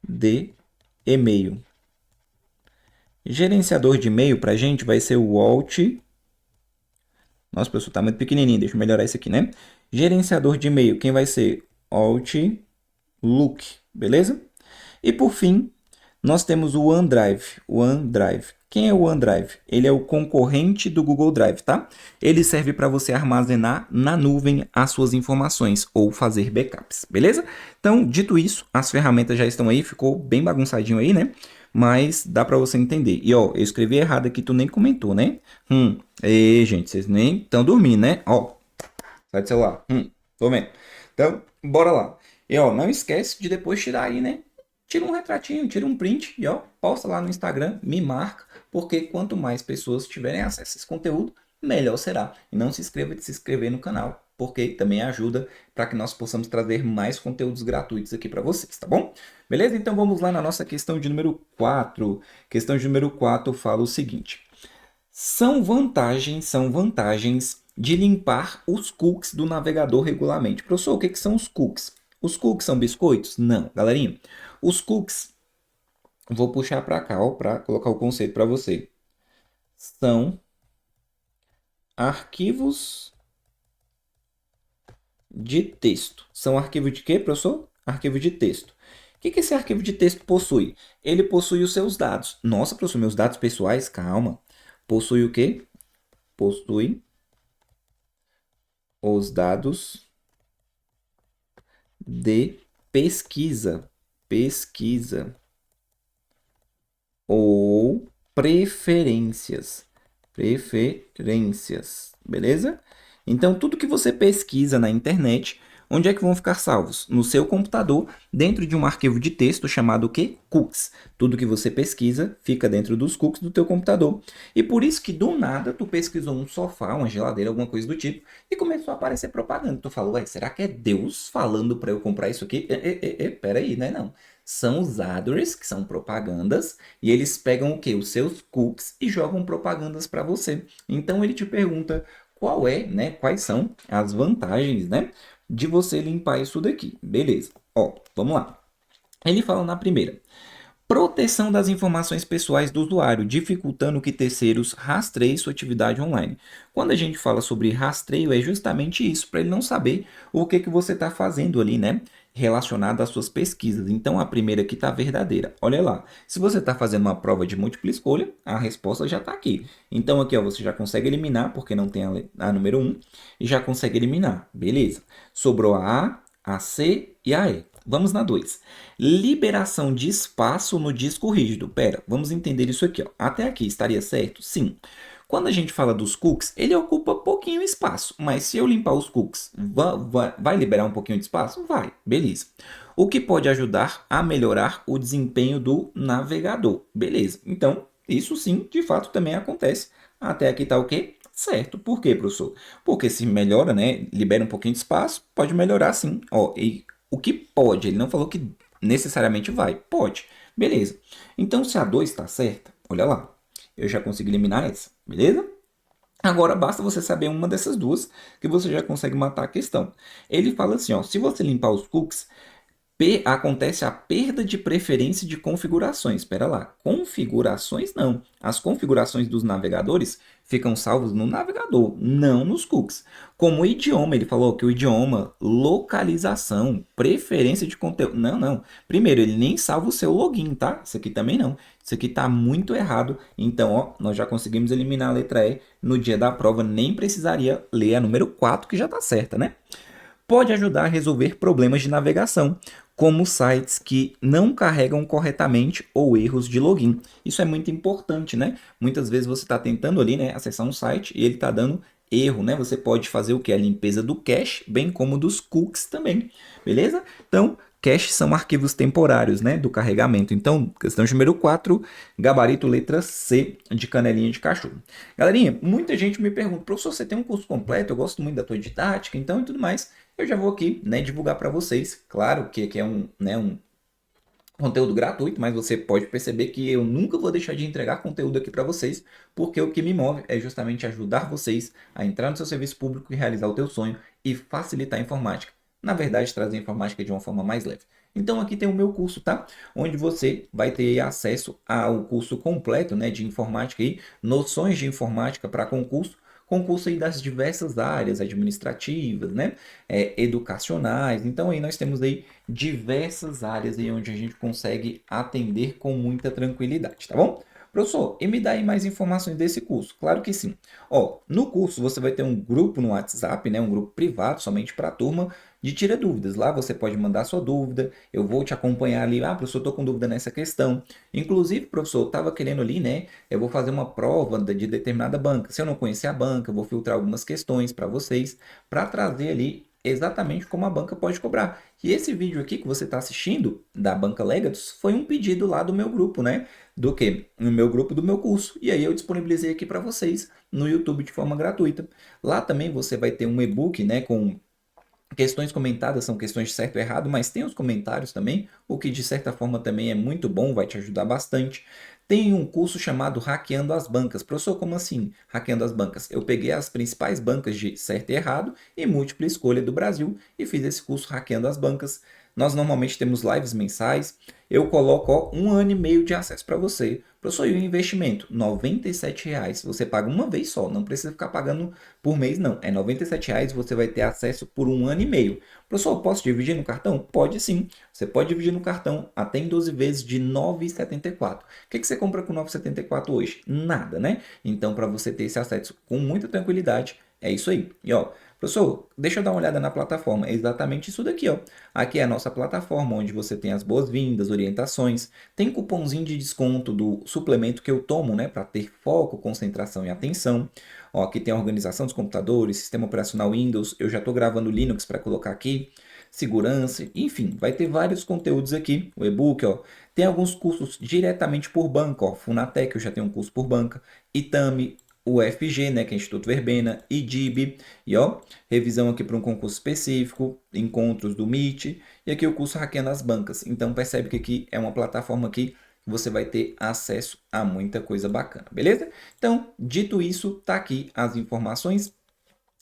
de e-mail. Gerenciador de e-mail para a gente vai ser o Alt. Nossa, pessoal, está muito pequenininho. Deixa eu melhorar isso aqui, né? Gerenciador de e-mail, quem vai ser? Outlook, beleza? E por fim, nós temos o OneDrive. O OneDrive. Quem é o OneDrive? Ele é o concorrente do Google Drive, tá? Ele serve para você armazenar na nuvem as suas informações ou fazer backups, beleza? Então, dito isso, as ferramentas já estão aí, ficou bem bagunçadinho aí, né? Mas dá para você entender. E ó, eu escrevi errado aqui, tu nem comentou, né? Gente, vocês nem estão dormindo, né? Ó, sai do celular. Tô vendo. Então, bora lá. E ó, não esquece de depois tirar aí, né? Tira um retratinho, tira um print e ó, posta lá no Instagram, me marca, porque quanto mais pessoas tiverem acesso a esse conteúdo, melhor será. E não se esqueça de se inscrever no canal, porque também ajuda para que nós possamos trazer mais conteúdos gratuitos aqui para vocês, tá bom? Beleza? Então vamos lá na nossa questão de número 4. Questão de número 4 fala o seguinte: são vantagens de limpar os cookies do navegador regularmente. Professor, o que são os cookies? Os cookies são biscoitos? Não, galerinha. Os cookies, vou puxar para cá, para colocar o conceito para você. São arquivos de texto. São arquivos de quê, professor? Arquivo de texto. O que esse arquivo de texto possui? Ele possui os seus dados. Nossa, professor, meus dados pessoais? Calma. Possui o quê? Possui os dados de pesquisa ou preferências, beleza? Então, tudo que você pesquisa na internet, onde é que vão ficar salvos? No seu computador, dentro de um arquivo de texto chamado o quê? Cookies. Tudo que você pesquisa fica dentro dos cookies do teu computador. E por isso que do nada tu pesquisou um sofá, uma geladeira, alguma coisa do tipo, e começou a aparecer propaganda. Tu falou, ué, será que é Deus falando para eu comprar isso aqui? Peraí, né? Não. São os adders, que são propagandas, e eles pegam o quê? Os seus cookies e jogam propagandas para você. Então ele te pergunta qual é, né? Quais são as vantagens, né? De você limpar isso daqui. Beleza. Ó, vamos lá. Ele fala na primeira: proteção das informações pessoais do usuário, dificultando que terceiros rastreiem sua atividade online. Quando a gente fala sobre rastreio, é justamente isso, para ele não saber o que você está fazendo ali, né? Relacionado às suas pesquisas. Então, a primeira aqui está verdadeira. Olha lá, se você está fazendo uma prova de múltipla escolha, a resposta já está aqui. Então, aqui ó, você já consegue eliminar, porque não tem a número 1, e já consegue eliminar. Beleza. Sobrou a C e a E. Vamos na 2. Liberação de espaço no disco rígido. Pera, vamos entender isso aqui. Ó. Até aqui estaria certo? Sim. Quando a gente fala dos cookies, ele ocupa pouquinho espaço. Mas se eu limpar os cookies, vai liberar um pouquinho de espaço? Vai, beleza. O que pode ajudar a melhorar o desempenho do navegador. Beleza. Então, isso sim, de fato, também acontece. Até aqui está o quê? Certo. Por quê, professor? Porque se melhora, né? Libera um pouquinho de espaço, pode melhorar sim. Ó, e o que pode? Ele não falou que necessariamente vai. Pode. Beleza. Então, se a 2 está certa, olha lá. Eu já consegui eliminar essa. Beleza? Agora, basta você saber uma dessas duas que você já consegue matar a questão. Ele fala assim, ó, se você limpar os cookies, acontece a perda de preferência de configurações. Espera lá, configurações não. As configurações dos navegadores ficam salvas no navegador, não nos cookies. Como o idioma, ele falou que o idioma, localização, preferência de conteúdo. Não, não. Primeiro, ele nem salva o seu login, tá? Isso aqui também não. Isso aqui está muito errado. Então, ó, nós já conseguimos eliminar a letra E. No dia da prova, nem precisaria ler a número 4, que já está certa, né? Pode ajudar a resolver problemas de navegação, como sites que não carregam corretamente ou erros de login. Isso é muito importante, né? Muitas vezes você está tentando ali, né, acessar um site e ele está dando erro, né? Você pode fazer o que? A limpeza do cache, bem como dos cookies também, beleza? Então, Cache são arquivos temporários, né, do carregamento. Então, questão de número 4, gabarito letra C de canelinha de cachorro. Galerinha, muita gente me pergunta, professor, você tem um curso completo? Eu gosto muito da tua didática, então e tudo mais. Eu já vou aqui, né, divulgar para vocês. Claro que aqui é um conteúdo gratuito, mas você pode perceber que eu nunca vou deixar de entregar conteúdo aqui para vocês, porque o que me move é justamente ajudar vocês a entrar no seu serviço público e realizar o teu sonho e facilitar a informática. Na verdade, trazer a informática de uma forma mais leve. Então aqui tem o meu curso, tá? Onde você vai ter acesso ao curso completo, né, de informática aí, noções de informática para concurso aí das diversas áreas administrativas, né, educacionais. Então aí nós temos aí diversas áreas aí onde a gente consegue atender com muita tranquilidade, tá bom? Professor, e me dá aí mais informações desse curso? Claro que sim. Ó, no curso você vai ter um grupo no WhatsApp, né, um grupo privado somente para a turma de tira dúvidas. Lá você pode mandar sua dúvida, eu vou te acompanhar ali. Ah, professor, estou com dúvida nessa questão. Inclusive, professor, eu estava querendo ali, né? Eu vou fazer uma prova de determinada banca. Se eu não conhecer a banca, eu vou filtrar algumas questões para vocês, para trazer ali exatamente como a banca pode cobrar. E esse vídeo aqui que você está assistindo, da Banca Legatus, foi um pedido lá do meu grupo, né? Do que? No meu grupo do meu curso. E aí eu disponibilizei aqui para vocês no YouTube de forma gratuita. Lá também você vai ter um e-book, né, com questões comentadas, são questões de certo e errado, mas tem os comentários também, o que de certa forma também é muito bom, vai te ajudar bastante. Tem um curso chamado Hackeando as Bancas. Professor, como assim Hackeando as Bancas? Eu peguei as principais bancas de certo e errado e múltipla escolha do Brasil e fiz esse curso Hackeando as Bancas. Nós normalmente temos lives mensais. Eu coloco ó, 1 ano e meio de acesso para você. Professor, e o investimento? R$ 97,00. Você paga uma vez só, não precisa ficar pagando por mês, não. É R$ 97,00, você vai ter acesso por 1 ano e meio. Professor, posso dividir no cartão? Pode sim. Você pode dividir no cartão até em 12 vezes de R$ 9,74. O que você compra com R$ 9,74 hoje? Nada, né? Então, para você ter esse acesso com muita tranquilidade, é isso aí. E ó, professor, deixa eu dar uma olhada na plataforma. É exatamente isso daqui, ó. Aqui é a nossa plataforma, onde você tem as boas-vindas, orientações. Tem cupomzinho de desconto do suplemento que eu tomo, né? Para ter foco, concentração e atenção. Ó, aqui tem a organização dos computadores, sistema operacional Windows. Eu já estou gravando Linux para colocar aqui. Segurança, enfim, vai ter vários conteúdos aqui. O e-book, ó. Tem alguns cursos diretamente por banca, ó. Funatec, eu já tenho um curso por banca. Itami, UFG, né, que é Instituto Verbena, IDIB, e ó, revisão aqui para um concurso específico, encontros do Meet, e aqui o curso Hackeando as Bancas. Então percebe que aqui é uma plataforma que você vai ter acesso a muita coisa bacana, beleza? Então, dito isso, tá aqui as informações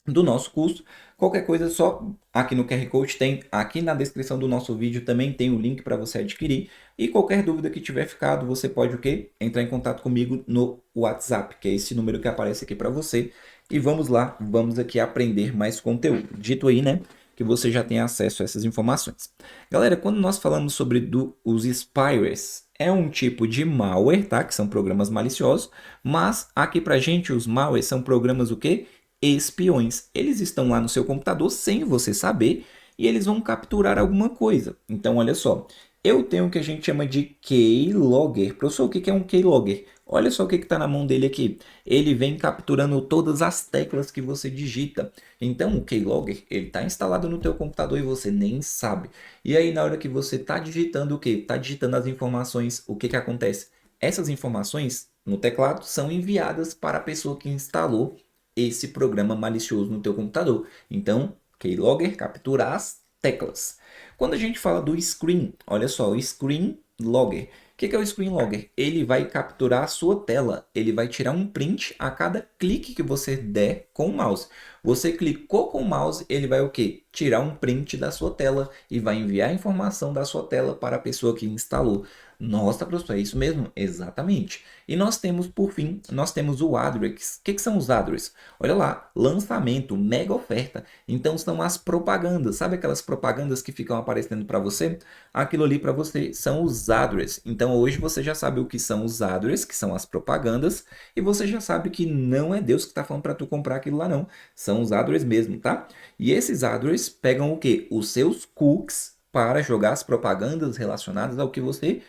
do nosso curso. Qualquer coisa, só aqui no QR Code tem, aqui na descrição do nosso vídeo também tem o link para você adquirir. E qualquer dúvida que tiver ficado, você pode o quê? Entrar em contato comigo no WhatsApp, que é esse número que aparece aqui para você. E vamos lá, vamos aqui aprender mais conteúdo. Dito aí, né, que você já tem acesso a essas informações. Galera, quando nós falamos sobre os spywares, é um tipo de malware, tá? Que são programas maliciosos, mas aqui pra gente os malwares são programas o quê? Espiões. Eles estão lá no seu computador sem você saber e eles vão capturar alguma coisa. Então, olha só, eu tenho o que a gente chama de keylogger. Professor, o que é um keylogger? Olha só o que está na mão dele aqui. Ele vem capturando todas as teclas que você digita. Então, o keylogger, ele está instalado no teu computador e você nem sabe. E aí, na hora que você está digitando o quê? Está digitando as informações, o que que acontece? Essas informações no teclado são enviadas para a pessoa que instalou esse programa malicioso no teu computador. Então, keylogger captura as teclas. Quando a gente fala do screen, olha só, o screen logger. O que é o screen logger? Ele vai capturar a sua tela, ele vai tirar um print a cada clique que você der com o mouse. Você clicou com o mouse, ele vai o quê? Tirar um print da sua tela e vai enviar a informação da sua tela para a pessoa que instalou. Nossa, professor, é isso mesmo? Exatamente. E nós temos, por fim, nós temos o address. O que são os address? Olha lá, lançamento, mega oferta. Então são as propagandas. Sabe aquelas propagandas que ficam aparecendo para você? Aquilo ali para você são os address. Então hoje você já sabe o que são os address, que são as propagandas, e você já sabe que não é Deus que está falando para tu comprar aquilo lá não. São os address mesmo, tá? E esses address pegam o quê? Os seus cookies para jogar as propagandas relacionadas ao que você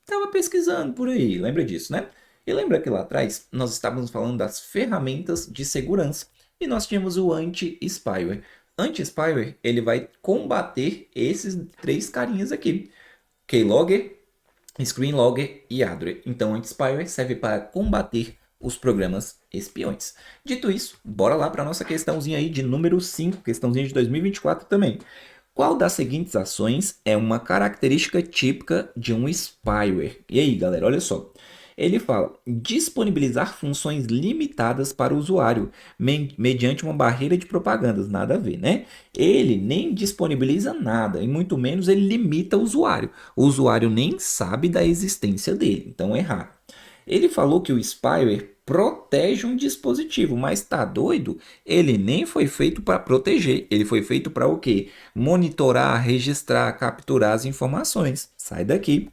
estava pesquisando por aí, lembra disso, né? E lembra que lá atrás nós estávamos falando das ferramentas de segurança e nós tínhamos o anti-spyware. Anti-spyware, ele vai combater esses três carinhas aqui. Keylogger, Screenlogger e Adware. Então, anti-spyware serve para combater os programas espiões. Dito isso, bora lá para a nossa questãozinha aí de número 5, questãozinha de 2024 também. Qual das seguintes ações é uma característica típica de um spyware? E aí, galera, olha só. Ele fala disponibilizar funções limitadas para o usuário mediante uma barreira de propagandas. Nada a ver, né? Ele nem disponibiliza nada e muito menos ele limita o usuário. O usuário nem sabe da existência dele, então é errado. Ele falou que o spyware protege um dispositivo, mas tá doido? Ele nem foi feito para proteger, ele foi feito para o quê? Monitorar, registrar, capturar as informações. Sai daqui.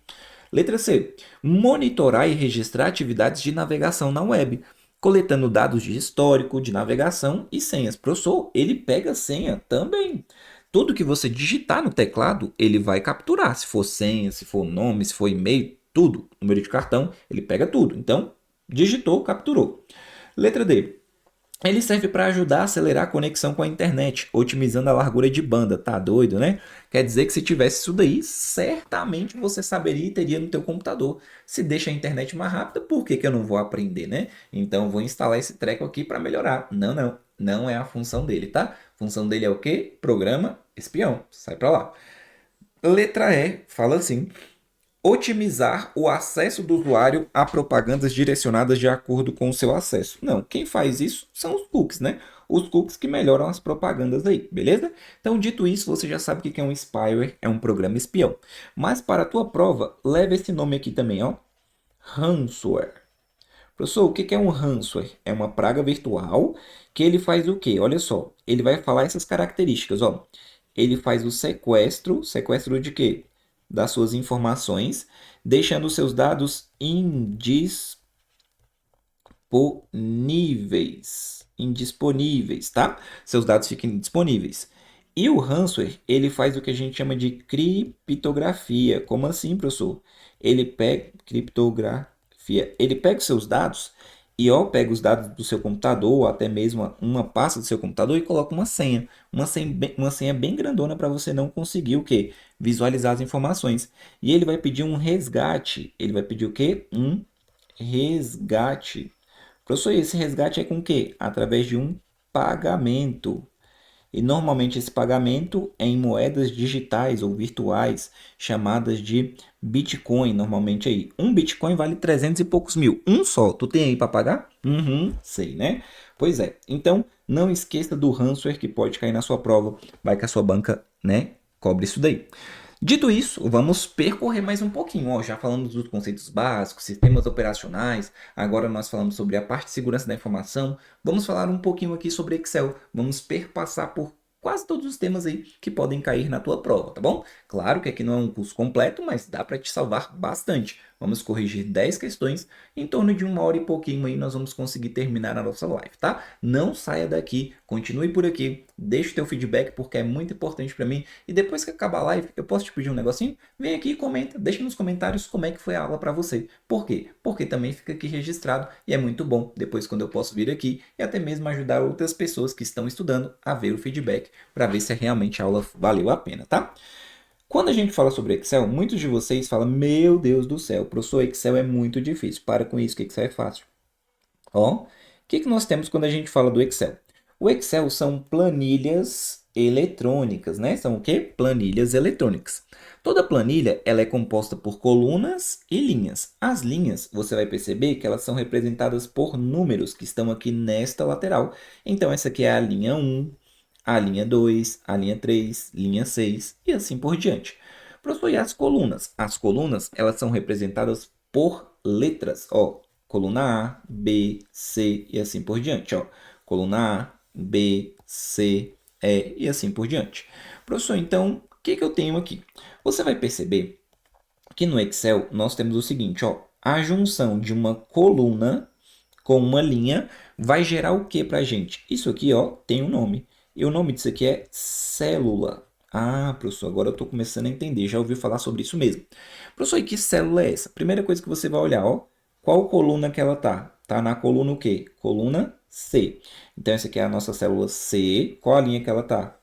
Letra C. Monitorar e registrar atividades de navegação na web, coletando dados de histórico, de navegação e senhas. Professor, ele pega senha também. Tudo que você digitar no teclado, ele vai capturar. Se for senha, se for nome, se for e-mail, tudo. Número de cartão, ele pega tudo. Então, digitou, capturou. Letra D. Ele serve para ajudar a acelerar a conexão com a internet, otimizando a largura de banda. Tá doido, né? Quer dizer que se tivesse isso daí, certamente você saberia e teria no teu computador. Se deixa a internet mais rápida, por que que eu não vou aprender, né? Então vou instalar esse treco aqui para melhorar. Não, não. Não é a função dele, tá? A função dele é o quê? Programa espião. Sai para lá. Letra E fala assim: otimizar o acesso do usuário a propagandas direcionadas de acordo com o seu acesso. Não, quem faz isso são os cookies, né? Os cookies que melhoram as propagandas aí, beleza? Então, dito isso, você já sabe o que é um spyware, é um programa espião. Mas para a tua prova, leva esse nome aqui também, ó. Ransomware. Professor, o que é um ransomware? É uma praga virtual que ele faz o quê? Olha só, ele vai falar essas características, ó. Ele faz o sequestro, sequestro de quê? Das suas informações, deixando seus dados indisponíveis, tá? Seus dados ficam indisponíveis. E o ransomware, ele faz o que a gente chama de criptografia. Como assim, professor? Ele pega criptografia, ele pega os seus dados e ó, pega os dados do seu computador, ou até mesmo uma pasta do seu computador e coloca uma senha bem grandona para você não conseguir o quê? Visualizar as informações. E ele vai pedir um resgate. Ele vai pedir o quê? Um resgate. Professor, esse resgate é com o quê? Através de um pagamento. E normalmente esse pagamento é em moedas digitais ou virtuais, chamadas de Bitcoin, normalmente aí. Um Bitcoin vale 300 e poucos mil. Um só. Tu tem aí para pagar? Uhum, sei, né? Pois é. Então, não esqueça do ransomware que pode cair na sua prova. Vai que a sua banca, né, cobre isso daí. Dito isso, vamos percorrer mais um pouquinho. Ó, já falamos dos conceitos básicos, sistemas operacionais, agora nós falamos sobre a parte de segurança da informação. Vamos falar um pouquinho aqui sobre Excel. Vamos perpassar por quase todos os temas aí que podem cair na tua prova, tá bom? Claro que aqui não é um curso completo, mas dá para te salvar bastante. Vamos corrigir 10 questões, em torno de 1 hora e pouquinho aí nós vamos conseguir terminar a nossa live, tá? Não saia daqui, continue por aqui, deixe o teu feedback porque é muito importante para mim. E depois que acabar a live, eu posso te pedir um negocinho? Vem aqui e comenta, deixa nos comentários como é que foi a aula para você. Por quê? Porque também fica aqui registrado e é muito bom depois quando eu posso vir aqui e até mesmo ajudar outras pessoas que estão estudando a ver o feedback para ver se realmente a aula valeu a pena, tá? Quando a gente fala sobre Excel, muitos de vocês falam: meu Deus do céu, professor, Excel é muito difícil. Para com isso, que Excel é fácil. Ó, o que nós temos quando a gente fala do Excel? O Excel são planilhas eletrônicas, né? São o quê? Planilhas eletrônicas. Toda planilha ela é composta por colunas e linhas. As linhas, você vai perceber que elas são representadas por números que estão aqui nesta lateral. Então, essa aqui é a linha 1, a linha 2, a linha 3, linha 6 e assim por diante. Professor, e as colunas? As colunas, elas são representadas por letras, ó. Coluna A, B, C e assim por diante, ó. Coluna A, B, C, E e assim por diante. Professor, então, o que eu tenho aqui? Você vai perceber que no Excel nós temos o seguinte, ó. A junção de uma coluna com uma linha vai gerar o que para a gente? Isso aqui, ó, tem um nome. E o nome disso aqui é célula. Ah, professor, agora eu estou começando a entender. Já ouvi falar sobre isso mesmo. Professor, e que célula é essa? Primeira coisa que você vai olhar, ó. Qual coluna que ela tá? Tá na coluna o quê? Coluna C. Então, essa aqui é a nossa célula C. Qual a linha que ela tá?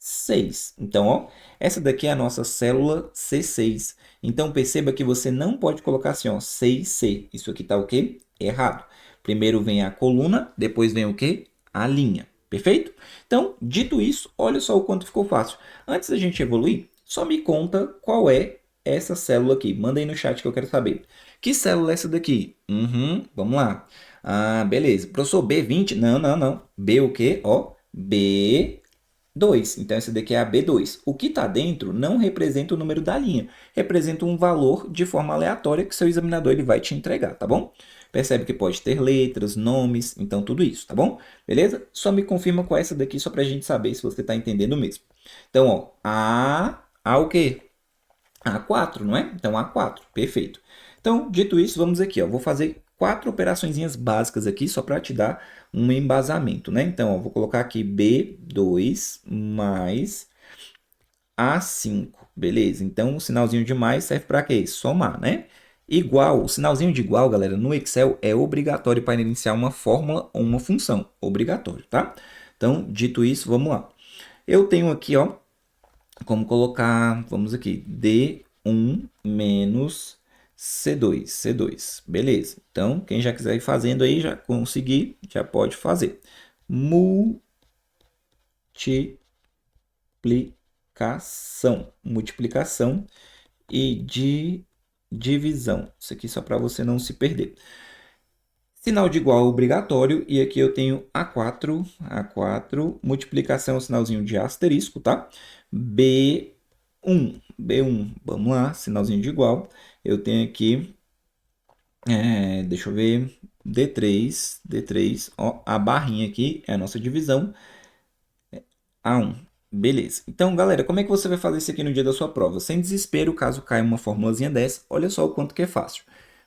6. Então, ó, essa daqui é a nossa célula C6. Então, perceba que você não pode colocar assim, ó, 6C. Isso aqui tá o quê? Errado. Primeiro vem a coluna, depois vem o quê? A linha. Perfeito? Então, dito isso, olha só o quanto ficou fácil. Antes da gente evoluir, só me conta qual é essa célula aqui. Manda aí no chat que eu quero saber. Que célula é essa daqui? Vamos lá. Ah, beleza. Professor, B20? Não, não, não. B o quê? Ó, B2. Então, essa daqui é a B2. O que está dentro não representa o número da linha. Representa um valor de forma aleatória que seu examinador ele vai te entregar, tá bom? Percebe que pode ter letras, nomes, então tudo isso, tá bom? Beleza? Só me confirma com essa daqui, só para a gente saber se você está entendendo mesmo. Então, ó, A o quê? A4, não é? Então, A4, perfeito. Então, dito isso, vamos aqui, ó. Vou fazer 4 operaçõezinhas básicas aqui, só para te dar um embasamento, né? Então, ó, vou colocar aqui B2 mais A5, beleza? Então, o sinalzinho de mais serve para quê? Somar, né? Igual, o sinalzinho de igual, galera, no Excel é obrigatório para iniciar uma fórmula ou uma função. Obrigatório, tá? Então, dito isso, vamos lá. Eu tenho aqui, ó, como colocar, vamos aqui, D1 menos C2. Beleza. Então, quem já quiser ir fazendo aí, já conseguir, já pode fazer. Multiplicação e divisão. Isso aqui só para você não se perder. Sinal de igual obrigatório, e aqui eu tenho A4, multiplicação, sinalzinho de asterisco, tá? B1, vamos lá, sinalzinho de igual. Eu tenho aqui, deixa eu ver, D3, ó, a barrinha aqui é a nossa divisão, A1. Beleza. Então, galera, como é que você vai fazer isso aqui no dia da sua prova? Sem desespero, caso caia uma formulazinha dessa, olha só o quanto que é fácil.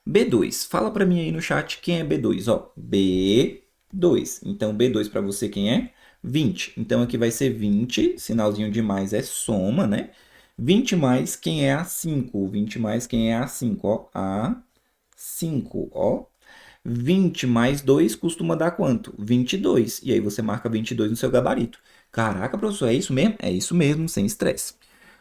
B2, fala para mim aí no chat quem é B2, ó. B2. Então, B2 para você quem é? 20. Então, aqui vai ser 20, sinalzinho de mais é soma, né? 20 mais quem é A5, 20 mais quem é A5, ó. A5, ó. 20 mais 2 costuma dar quanto? 22. E aí você marca 22 no seu gabarito. Caraca, professor, é isso mesmo? É isso mesmo, sem estresse.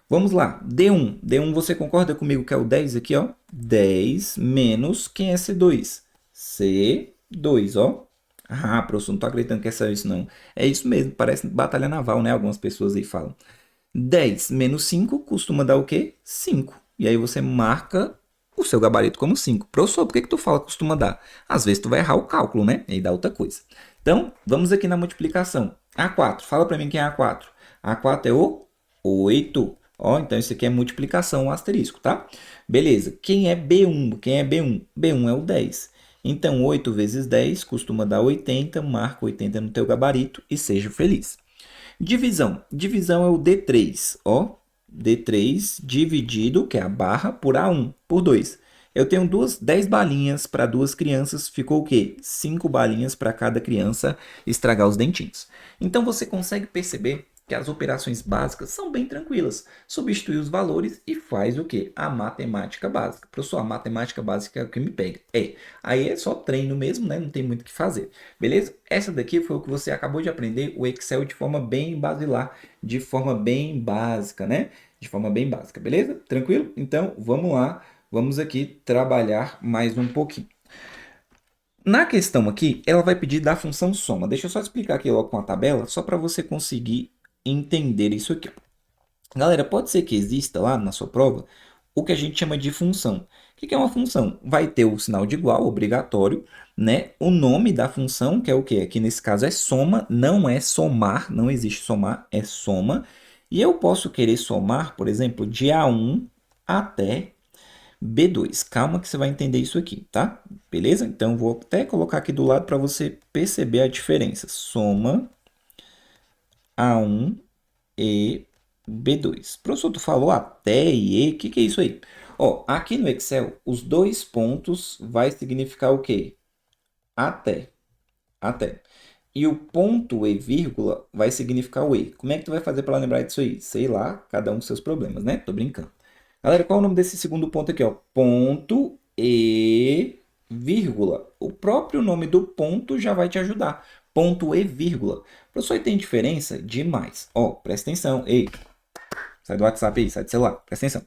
Vamos lá, D1. D1, você concorda comigo que é o 10 aqui, ó? 10 menos, quem é C2? C2, ó. Ah, professor, não tô acreditando que é só isso, não. É isso mesmo, parece batalha naval, né? Algumas pessoas aí falam. 10 menos 5 costuma dar o quê? 5. E aí você marca o seu gabarito como 5. Professor, por que tu fala que costuma dar? Às vezes tu vai errar o cálculo, né? E aí dá outra coisa. Então, vamos aqui na multiplicação. A4, fala para mim quem é A4. A4 é o 8. Ó, então isso aqui é multiplicação, um asterisco, tá? Beleza. Quem é B1? Quem é B1? B1 é o 10. Então, 8 vezes 10 costuma dar 80. Marca 80 no teu gabarito e seja feliz. Divisão. Divisão é o D3, ó. D3 dividido, que é a barra, por A1, por 2. Eu tenho 10 balinhas para duas crianças, ficou o quê? 5 balinhas para cada criança estragar os dentinhos. Então você consegue perceber que as operações básicas são bem tranquilas. Substitui os valores e faz o quê? A matemática básica. Professor, a matemática básica é o que me pega. Aí é só treino mesmo, né? Não tem muito o que fazer. Beleza? Essa daqui foi o que você acabou de aprender, o Excel de forma bem basilar, de forma bem básica, né? De forma bem básica, beleza? Tranquilo? Então, vamos lá. Vamos aqui trabalhar mais um pouquinho. Na questão aqui, ela vai pedir da função soma. Deixa eu só explicar aqui logo com a tabela, só para você conseguir entender isso aqui. Galera, pode ser que exista lá na sua prova o que a gente chama de função. O que é uma função? Vai ter o sinal de igual, obrigatório, né? O nome da função, que é o quê? Aqui nesse caso é soma, não é somar, não existe somar, é soma. E eu posso querer somar, por exemplo, de A1 até B2. Calma que você vai entender isso aqui, tá? Beleza? Então, vou até colocar aqui do lado para você perceber a diferença. Soma A1 e B2. Professor, tu falou até e o que é isso aí? Ó, aqui no Excel, os dois pontos vai significar o quê? Até. Até. E o ponto e vírgula vai significar o e. Como é que tu vai fazer para lembrar disso aí? Sei lá, cada um com seus problemas, né? Tô brincando. Galera, qual é o nome desse segundo ponto aqui, ó? Ponto e vírgula. O próprio nome do ponto já vai te ajudar. ponto e vírgula. Professor, tem diferença demais. Ó, presta atenção. Ei, sai do WhatsApp aí, sai do celular, presta atenção.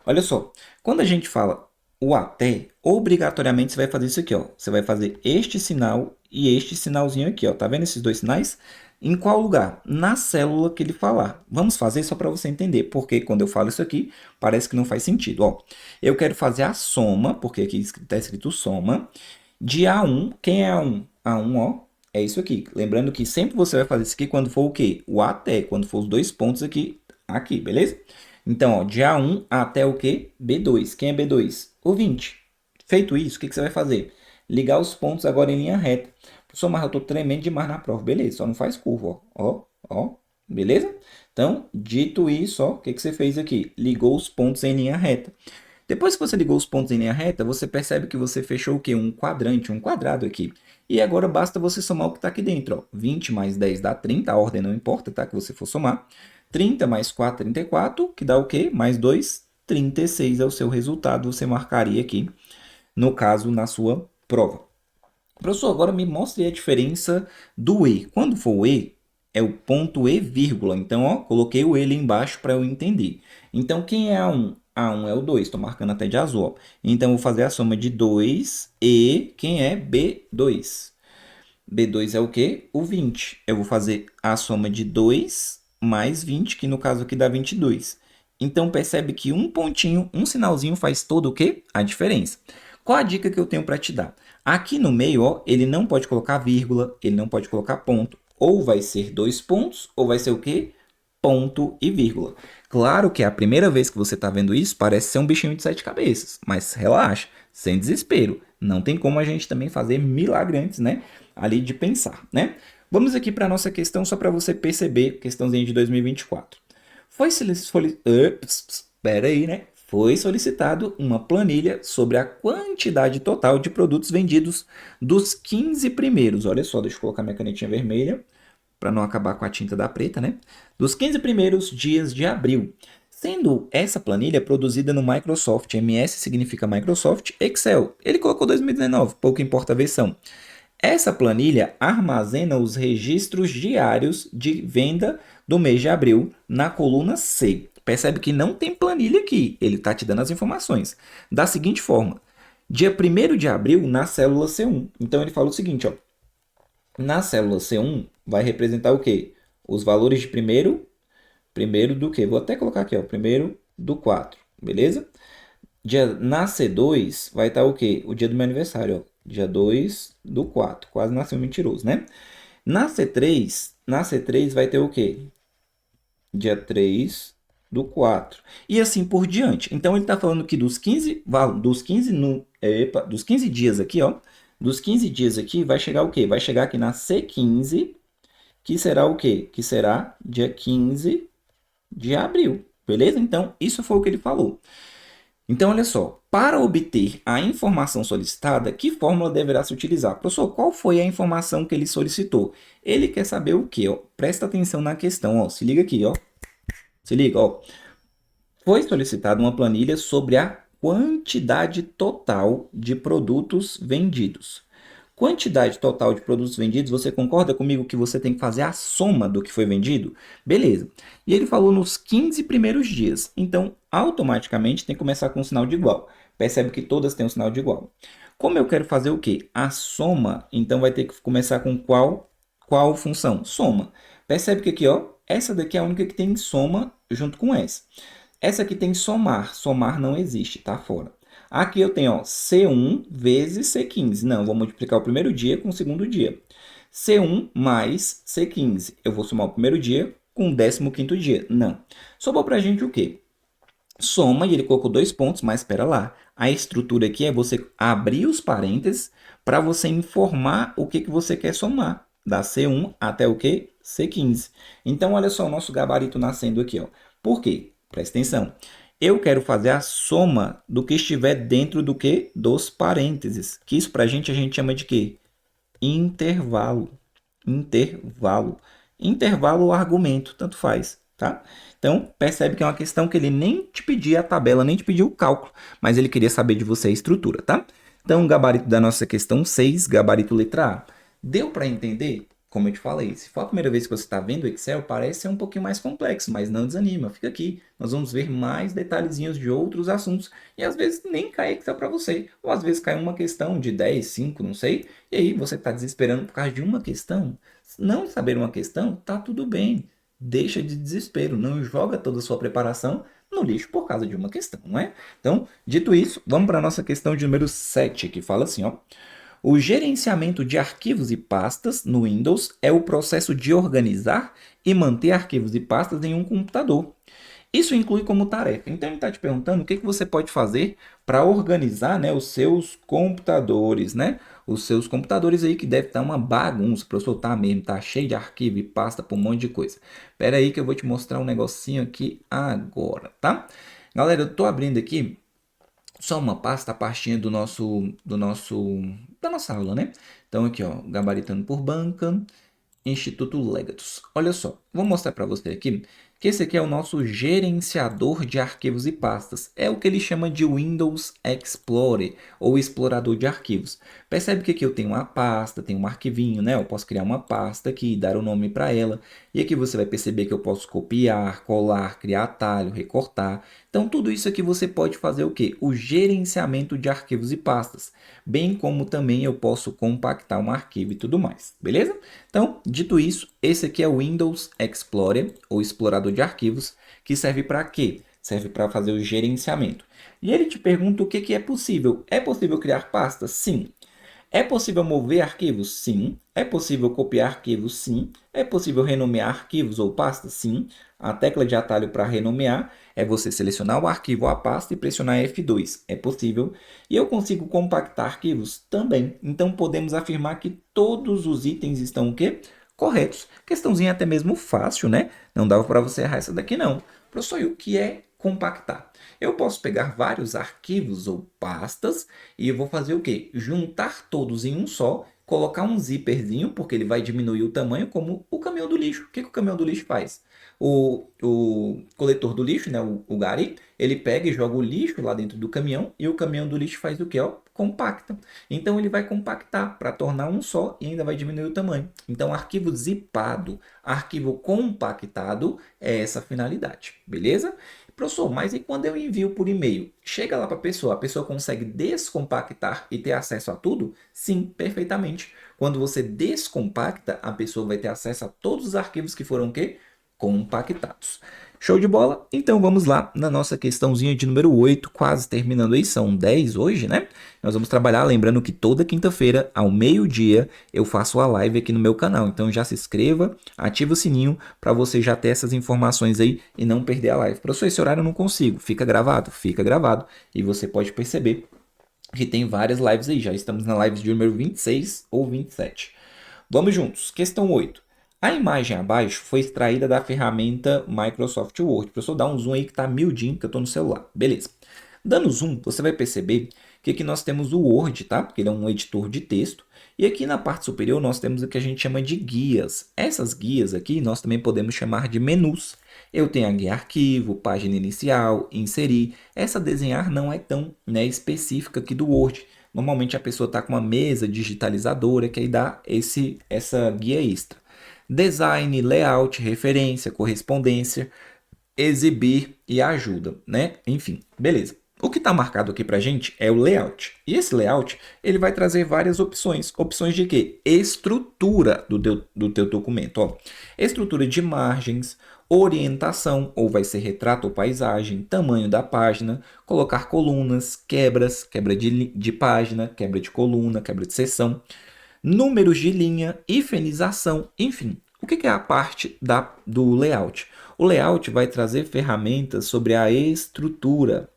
Olha só, quando a gente fala o até, obrigatoriamente você vai fazer isso aqui, ó. Você vai fazer este sinal e este sinalzinho aqui, ó. Tá vendo esses dois sinais? Em qual lugar? Na célula que ele falar. Vamos fazer só para você entender, porque quando eu falo isso aqui, parece que não faz sentido. Ó, eu quero fazer a soma, porque aqui está escrito soma, de A1. Quem é A1? A1, ó, é isso aqui. Lembrando que sempre você vai fazer isso aqui quando for o quê? O até, quando for os dois pontos aqui, beleza? Então, ó, de A1 até o quê? B2. Quem é B2? O 20. Feito isso, o que você vai fazer? Ligar os pontos agora em linha reta. Professor, mas eu estou tremendo demais na prova. Beleza, só não faz curva, ó, beleza? Então, dito isso, ó, o que você fez aqui? Ligou os pontos em linha reta. Depois que você ligou os pontos em linha reta, você percebe que você fechou o quê? Um quadrante, um quadrado aqui. E agora basta você somar o que está aqui dentro, ó. 20 mais 10 dá 30, a ordem não importa, tá? Que você for somar. 30 mais 4, 34, que dá o quê? Mais 2, 36 é o seu resultado. Você marcaria aqui, no caso, na sua prova. Professor, agora me mostre a diferença do E. Quando for o E, é o ponto e vírgula. Então, ó, coloquei o E ali embaixo para eu entender. Então, quem é A1? A1 é o 2, estou marcando até de azul. Ó. Então, vou fazer a soma de 2 e quem é B2? B2 é o quê? O 20. Eu vou fazer a soma de 2 mais 20, que no caso aqui dá 22. Então, percebe que um pontinho, um sinalzinho faz todo o quê? A diferença. Qual a dica que eu tenho para te dar? Aqui no meio, ó, ele não pode colocar vírgula, ele não pode colocar ponto. Ou vai ser dois pontos, ou vai ser o quê? Ponto e vírgula. Claro que a primeira vez que você está vendo isso parece ser um bichinho de sete cabeças, mas relaxa, sem desespero. Não tem como a gente também fazer milagre antes, né? Ali de pensar, né? Vamos aqui para a nossa questão só para você perceber, questãozinha de 2024. Foi solicitado uma planilha sobre a quantidade total de produtos vendidos dos 15 primeiros. Olha só, deixa eu colocar minha canetinha vermelha para não acabar com a tinta da preta, né? Dos 15 primeiros dias de abril. Sendo essa planilha produzida no Microsoft, MS significa Microsoft, Excel. Ele colocou 2019, pouco importa a versão. Essa planilha armazena os registros diários de venda do mês de abril na coluna C. Percebe que não tem planilha aqui, ele está te dando as informações. Da seguinte forma, dia 1º de abril na célula C1. Então ele fala o seguinte, ó, na célula C1 vai representar o quê? Os valores de primeiro do quê? Vou até colocar aqui, ó, primeiro do 4, beleza? Na C2 vai estar o quê? O dia do meu aniversário, ó. Dia 2 do 4. Quase nasceu mentiroso, né? Na C3 vai ter o quê? Dia 3 do 4. E assim por diante. Então, ele está falando que dos 15 dias aqui, ó. Dos 15 dias aqui, vai chegar o quê? Vai chegar aqui na C15, que será o quê? Que será dia 15 de abril. Beleza? Então, isso foi o que ele falou. Então, olha só, para obter a informação solicitada, que fórmula deverá se utilizar? Professor, qual foi a informação que ele solicitou? Ele quer saber o quê? Ó? Presta atenção na questão, ó. Se liga aqui, ó. Se liga, ó. Foi solicitada uma planilha sobre a quantidade total de produtos vendidos. Quantidade total de produtos vendidos, você concorda comigo que você tem que fazer a soma do que foi vendido? Beleza. E ele falou nos 15 primeiros dias. Então, automaticamente tem que começar com um sinal de igual. Percebe que todas têm um sinal de igual. Como eu quero fazer o quê? A soma, então vai ter que começar com qual função? Soma. Percebe que aqui, ó, essa daqui é a única que tem soma junto com essa. Essa aqui tem somar. Somar não existe, tá fora. Aqui eu tenho, ó, C1 vezes C15. Não, vou multiplicar o primeiro dia com o segundo dia. C1 mais C15. Eu vou somar o primeiro dia com o 15º dia. Não. Sobrou pra gente o quê? Soma, e ele colocou dois pontos, mas espera lá. A estrutura aqui é você abrir os parênteses para você informar o que você quer somar. Da C1 até o quê? C15. Então, olha só o nosso gabarito nascendo aqui, ó. Por quê? Presta atenção. Eu quero fazer a soma do que estiver dentro do quê? Dos parênteses. Que isso para a gente chama de quê? Intervalo. Intervalo. Intervalo ou argumento, tanto faz, tá? Então, percebe que é uma questão que ele nem te pedia a tabela, nem te pediu o cálculo, mas ele queria saber de você a estrutura, tá? Então, gabarito da nossa questão 6, gabarito letra A. Deu para entender? Como eu te falei, se for a primeira vez que você está vendo o Excel, parece ser um pouquinho mais complexo, mas não desanima, fica aqui. Nós vamos ver mais detalhezinhos de outros assuntos e às vezes nem cai Excel para você, ou às vezes cai uma questão de 10, 5, não sei, e aí você está desesperando por causa de uma questão. Não saber uma questão, tá tudo bem. Deixa de desespero, não joga toda a sua preparação no lixo por causa de uma questão, não é? Então, dito isso, vamos para a nossa questão de número 7, que fala assim, ó. O gerenciamento de arquivos e pastas no Windows é o processo de organizar e manter arquivos e pastas em um computador. Isso inclui como tarefa. Então, ele está te perguntando o que você pode fazer para organizar, né, os seus computadores, né? Os seus computadores aí que deve estar uma bagunça para eu soltar mesmo, tá cheio de arquivo e pasta para um monte de coisa. Espera aí que eu vou te mostrar um negocinho aqui agora, tá? Galera, eu estou abrindo aqui só uma pasta, a pastinha da nossa aula, né? Então aqui, ó, gabaritando por banca, Instituto Legatus. Olha só, vou mostrar para você aqui que esse aqui é o nosso gerenciador de arquivos e pastas. É o que ele chama de Windows Explorer ou explorador de arquivos. Percebe que aqui eu tenho uma pasta, tenho um arquivinho, né? Eu posso criar uma pasta aqui, dar o nome para ela. E aqui você vai perceber que eu posso copiar, colar, criar atalho, recortar. Então tudo isso aqui você pode fazer o quê? O gerenciamento de arquivos e pastas, bem como também eu posso compactar um arquivo e tudo mais, beleza? Então, dito isso, esse aqui é o Windows Explorer, ou explorador de arquivos, que serve para quê? Serve para fazer o gerenciamento. E ele te pergunta o que, que é possível. É possível criar pastas? Sim. É possível mover arquivos? Sim. É possível copiar arquivos? Sim. É possível renomear arquivos ou pastas? Sim. A tecla de atalho para renomear é você selecionar o arquivo ou a pasta e pressionar F2. É possível. E eu consigo compactar arquivos? Também. Então podemos afirmar que todos os itens estão o quê? Corretos. Questãozinha até mesmo fácil, né? Não dava para você errar essa daqui não. Professor, e o que é compactar? Eu posso pegar vários arquivos ou pastas e eu vou fazer o quê? Juntar todos em um só, colocar um zíperzinho, porque ele vai diminuir o tamanho, como o caminhão do lixo. O que, que o caminhão do lixo faz? O coletor do lixo, né, o gari, ele pega e joga o lixo lá dentro do caminhão e o caminhão do lixo faz o quê? Ó, compacta. Então ele vai compactar para tornar um só e ainda vai diminuir o tamanho. Então arquivo zipado, arquivo compactado é essa finalidade, beleza? Professor, mas e quando eu envio por e-mail? Chega lá para a pessoa consegue descompactar e ter acesso a tudo? Sim, perfeitamente. Quando você descompacta, a pessoa vai ter acesso a todos os arquivos que foram o quê? Compactados. Show de bola? Então vamos lá na nossa questãozinha de número 8, quase terminando aí, são 10 hoje, né? Nós vamos trabalhar, lembrando que toda quinta-feira, ao meio-dia, eu faço a live aqui no meu canal. Então já se inscreva, ativa o sininho para você já ter essas informações aí e não perder a live. Professor, esse horário eu não consigo. Fica gravado? Fica gravado. E você pode perceber que tem várias lives aí. Já estamos na live de número 26 ou 27. Vamos juntos. Questão 8. A imagem abaixo foi extraída da ferramenta Microsoft Word. Professor, dá um zoom aí que está miudinho, que eu estou no celular. Beleza. Dando zoom, você vai perceber que aqui nós temos o Word, tá? Porque ele é um editor de texto. E aqui na parte superior nós temos o que a gente chama de guias. Essas guias aqui nós também podemos chamar de menus. Eu tenho a guia arquivo, página inicial, inserir. Essa desenhar não é tão, né, específica aqui do Word. Normalmente a pessoa está com uma mesa digitalizadora que aí dá essa guia extra. Design, layout, referência, correspondência, exibir e ajuda, né? Enfim, beleza. O que está marcado aqui para gente é o layout. E esse layout ele vai trazer várias opções. Opções de quê? Estrutura do teu documento. Ó. Estrutura de margens, orientação, ou vai ser retrato ou paisagem, tamanho da página, colocar colunas, quebras, quebra de página, quebra de coluna, quebra de seção, números de linha, hifenização, enfim. O que é a parte do layout? O layout vai trazer ferramentas sobre a estrutura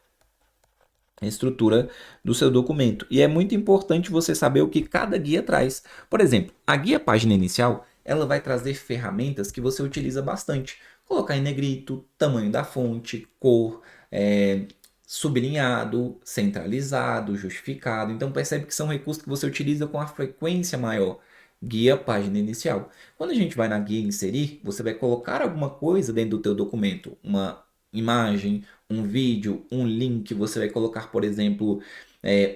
do seu documento. E é muito importante você saber o que cada guia traz. Por exemplo, a guia página inicial, ela vai trazer ferramentas que você utiliza bastante. Colocar em negrito, tamanho da fonte, cor, sublinhado, centralizado, justificado. Então percebe que são recursos que você utiliza com a frequência maior. Guia página inicial. Quando a gente vai na guia inserir, você vai colocar alguma coisa dentro do teu documento, uma imagem, um vídeo, um link, você vai colocar, por exemplo,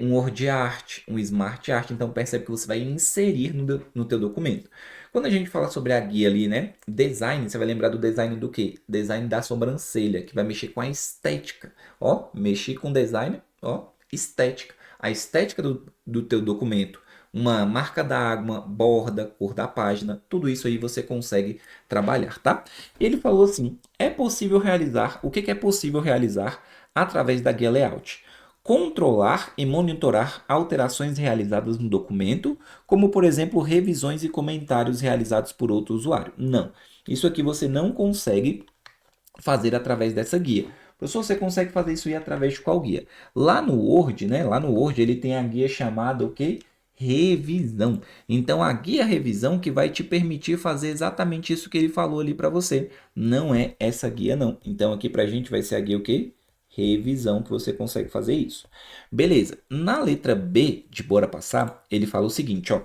um word art, um smart art, então percebe que você vai inserir no teu documento. Quando a gente fala sobre a guia ali, né? Design, você vai lembrar do design do quê? Design da sobrancelha, que vai mexer com a estética. Ó, mexer com design, ó, estética. A estética do teu documento. Uma marca d'água, borda, cor da página, tudo isso aí você consegue trabalhar, tá? Ele falou assim, é possível realizar, o que que é possível realizar através da guia layout? Controlar e monitorar alterações realizadas no documento, como por exemplo revisões e comentários realizados por outro usuário. Não, isso aqui você não consegue fazer através dessa guia. Professor, você consegue fazer isso aí através de qual guia? Lá no Word, né? Lá no Word ele tem a guia chamada o quê? Revisão. Então a guia revisão que vai te permitir fazer exatamente isso que ele falou ali para você. Não é essa guia não. Então aqui para a gente vai ser a guia o quê? Revisão que você consegue fazer isso. Beleza. Na letra B de bora passar, ele fala o seguinte, ó.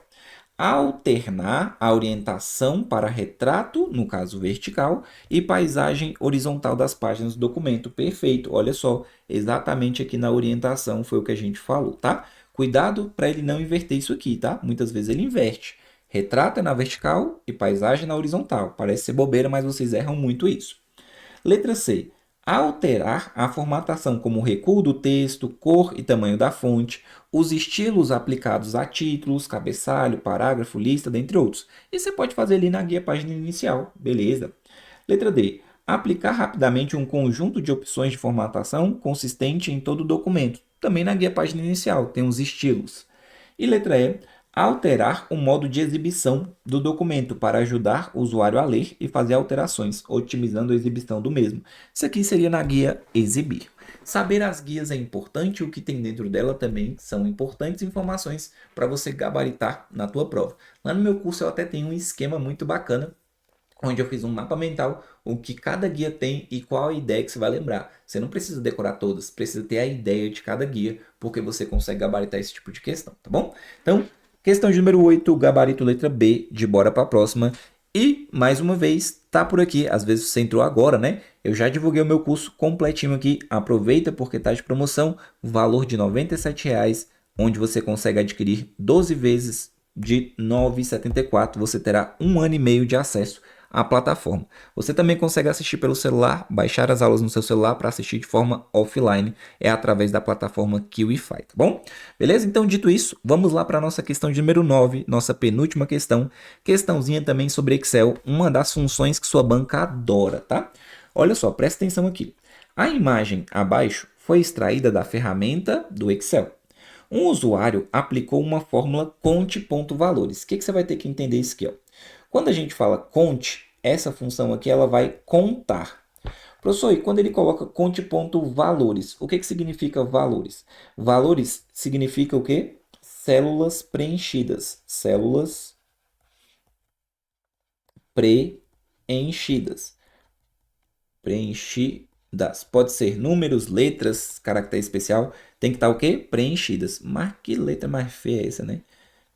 Alternar a orientação para retrato, no caso vertical, e paisagem horizontal das páginas do documento. Perfeito. Olha só, exatamente aqui na orientação foi o que a gente falou, tá? Cuidado para ele não inverter isso aqui, tá? Muitas vezes ele inverte. Retrato é na vertical e paisagem na horizontal. Parece ser bobeira, mas vocês erram muito isso. Letra C. Alterar a formatação como recuo do texto, cor e tamanho da fonte, os estilos aplicados a títulos, cabeçalho, parágrafo, lista, dentre outros. E você pode fazer ali na guia página inicial, beleza? Letra D. Aplicar rapidamente um conjunto de opções de formatação consistente em todo o documento. Também na guia página inicial, tem os estilos. E letra E. Alterar o modo de exibição do documento para ajudar o usuário a ler e fazer alterações, otimizando a exibição do mesmo. Isso aqui seria na guia Exibir. Saber as guias é importante, o que tem dentro dela também são importantes informações para você gabaritar na tua prova. Lá no meu curso eu até tenho um esquema muito bacana, onde eu fiz um mapa mental, o que cada guia tem e qual a ideia que você vai lembrar. Você não precisa decorar todas, precisa ter a ideia de cada guia, porque você consegue gabaritar esse tipo de questão, tá bom? Então, questão de número 8, gabarito letra B, de bora para a próxima. E, mais uma vez, tá por aqui. Às vezes você entrou agora, né? Eu já divulguei o meu curso completinho aqui. Aproveita porque tá de promoção. Valor de R$ 97,00, onde você consegue adquirir 12 vezes de R$ 9,74. Você terá 1 ano e meio de acesso à plataforma. Você também consegue assistir pelo celular, baixar as aulas no seu celular para assistir de forma offline. É através da plataforma KiwiFi, tá bom? Beleza? Então, dito isso, vamos lá para a nossa questão de número 9, nossa penúltima questão. Questãozinha também sobre Excel, uma das funções que sua banca adora, tá? Olha só, presta atenção aqui. A imagem abaixo foi extraída da ferramenta do Excel. Um usuário aplicou uma fórmula conte.valores. O que você vai ter que entender isso aqui, ó? Quando a gente fala conte, essa função aqui ela vai contar. Professor, e quando ele coloca conte.valores, o que significa valores? Valores significa o quê? Células preenchidas. Células preenchidas. Preenchidas. Pode ser números, letras, caractere especial. Tem que estar o quê? Preenchidas. Mas que letra mais feia é essa, né?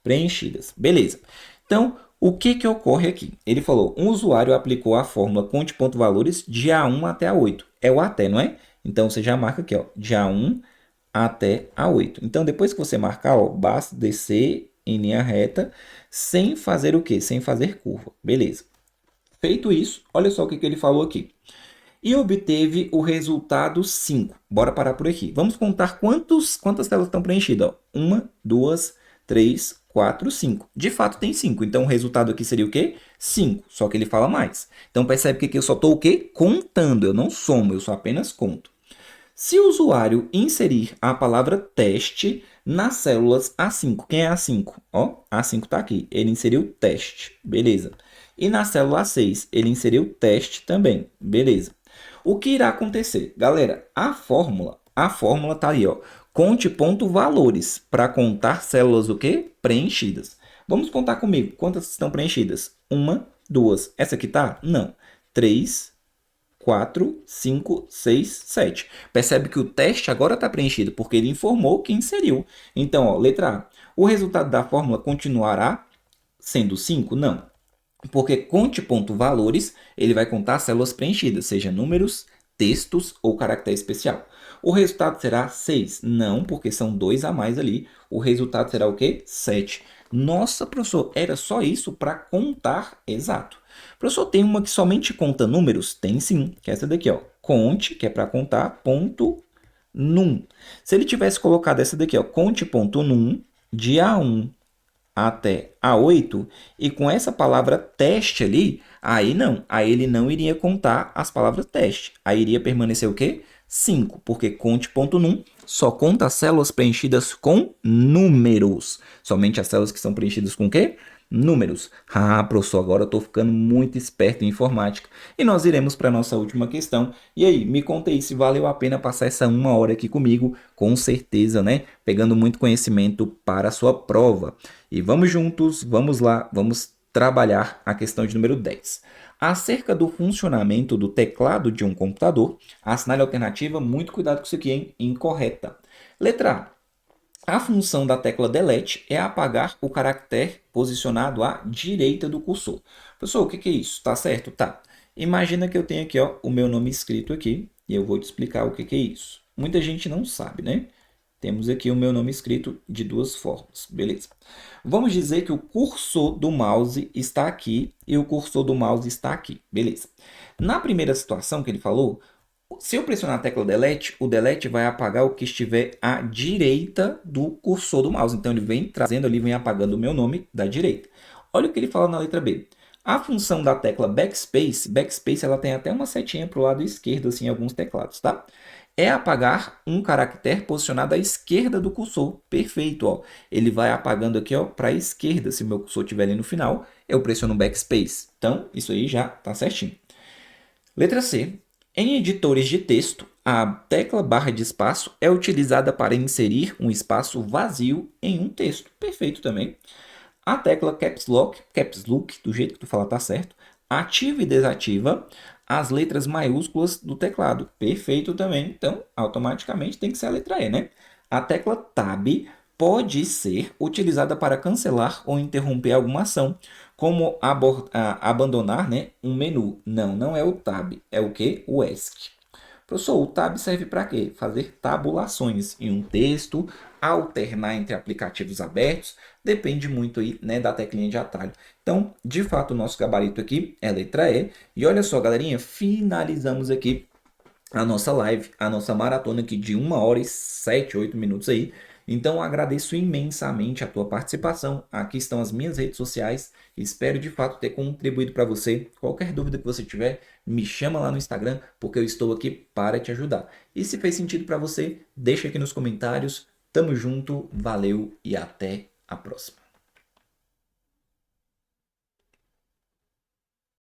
Preenchidas. Beleza. Então, o que que ocorre aqui? Ele falou, um usuário aplicou a fórmula conte.valores de A1 até A8. É o até, não é? Então, você já marca aqui, ó, de A1 até A8. Então, depois que você marcar, ó, basta descer em linha reta, sem fazer o quê? Sem fazer curva. Beleza. Feito isso, olha só o que que ele falou aqui. E obteve o resultado 5. Bora parar por aqui. Vamos contar quantas telas estão preenchidas. Ó. 1, 2, 3, 4, 5. De fato tem 5. Então o resultado aqui seria o quê? 5. Só que ele fala mais. Então percebe que aqui eu só estou o quê? Contando. Eu não somo, eu só apenas conto. Se o usuário inserir a palavra teste nas células A5. Quem é A5? Ó, A5 está aqui. Ele inseriu teste. Beleza. E na célula A6, ele inseriu teste também. Beleza. O que irá acontecer? Galera, a fórmula tá aí, ó. Conte ponto valores para contar células o quê? Preenchidas. Vamos contar comigo. Quantas estão preenchidas? 1, 2. Essa aqui tá? Não. 3, 4, 5, 6, 7. Percebe que o teste agora está preenchido, porque ele informou que inseriu. Então, ó, letra A. O resultado da fórmula continuará sendo 5? Não. Porque conte.valores, ele vai contar células preenchidas, seja números, textos ou caractere especial. O resultado será 6? Não, porque são 2 a mais ali. O resultado será o quê? 7. Nossa, professor, era só isso para contar? Exato. Professor, tem uma que somente conta números? Tem sim, que é essa daqui, ó. Conte, que é para contar, ponto num. Se ele tivesse colocado essa daqui, ó, conte ponto num, de A1 até A8, e com essa palavra teste ali, aí não, aí ele não iria contar as palavras teste. Aí iria permanecer o quê? 5, porque conte ponto num só conta as células preenchidas com números. Somente as células que são preenchidas com o quê? Números. Ah, professor, agora eu estou ficando muito esperto em informática. E nós iremos para a nossa última questão. E aí, me conta aí se valeu a pena passar essa uma hora aqui comigo, com certeza, né? Pegando muito conhecimento para a sua prova. E vamos juntos, vamos lá, vamos trabalhar a questão de número 10. Acerca do funcionamento do teclado de um computador, assinale a alternativa, muito cuidado com isso aqui, hein? Incorreta. Letra A. A função da tecla Delete é apagar o caractere posicionado à direita do cursor. Professor, o que é isso? Tá certo? Tá. Imagina que eu tenho aqui ó, o meu nome escrito aqui e eu vou te explicar o que é isso. Muita gente não sabe, né? Temos aqui o meu nome escrito de duas formas, beleza? Vamos dizer que o cursor do mouse está aqui e o cursor do mouse está aqui, beleza? Na primeira situação que ele falou, se eu pressionar a tecla Delete, o Delete vai apagar o que estiver à direita do cursor do mouse. Então, ele vem trazendo ali, vem apagando o meu nome da direita. Olha o que ele fala na letra B. A função da tecla Backspace, Backspace ela tem até uma setinha para o lado esquerdo, assim, em alguns teclados, tá? É apagar um caractere posicionado à esquerda do cursor. Perfeito, ó. Ele vai apagando aqui, ó, para a esquerda. Se o meu cursor estiver ali no final, eu pressiono Backspace. Então, isso aí já está certinho. Letra C. Em editores de texto, a tecla barra de espaço é utilizada para inserir um espaço vazio em um texto. Perfeito também. A tecla Caps Lock, do jeito que tu fala tá certo, ativa e desativa as letras maiúsculas do teclado. Perfeito também. Então, automaticamente tem que ser a letra E, né? A tecla Tab pode ser utilizada para cancelar ou interromper alguma ação, como abandonar, né, um menu. Não, não é o Tab. É o que? O ESC. Professor, o tab serve para quê? Fazer tabulações em um texto, alternar entre aplicativos abertos, depende muito aí, né, da teclinha de atalho. Então, de fato, o nosso gabarito aqui é a letra E. E olha só, galerinha, finalizamos aqui a nossa live, a nossa maratona aqui de 1 hora e 7, 8 minutos aí. Então, agradeço imensamente a tua participação. Aqui estão as minhas redes sociais. Espero de fato ter contribuído para você. Qualquer dúvida que você tiver, me chama lá no Instagram, porque eu estou aqui para te ajudar. E se fez sentido para você, deixa aqui nos comentários. Tamo junto, valeu e até a próxima.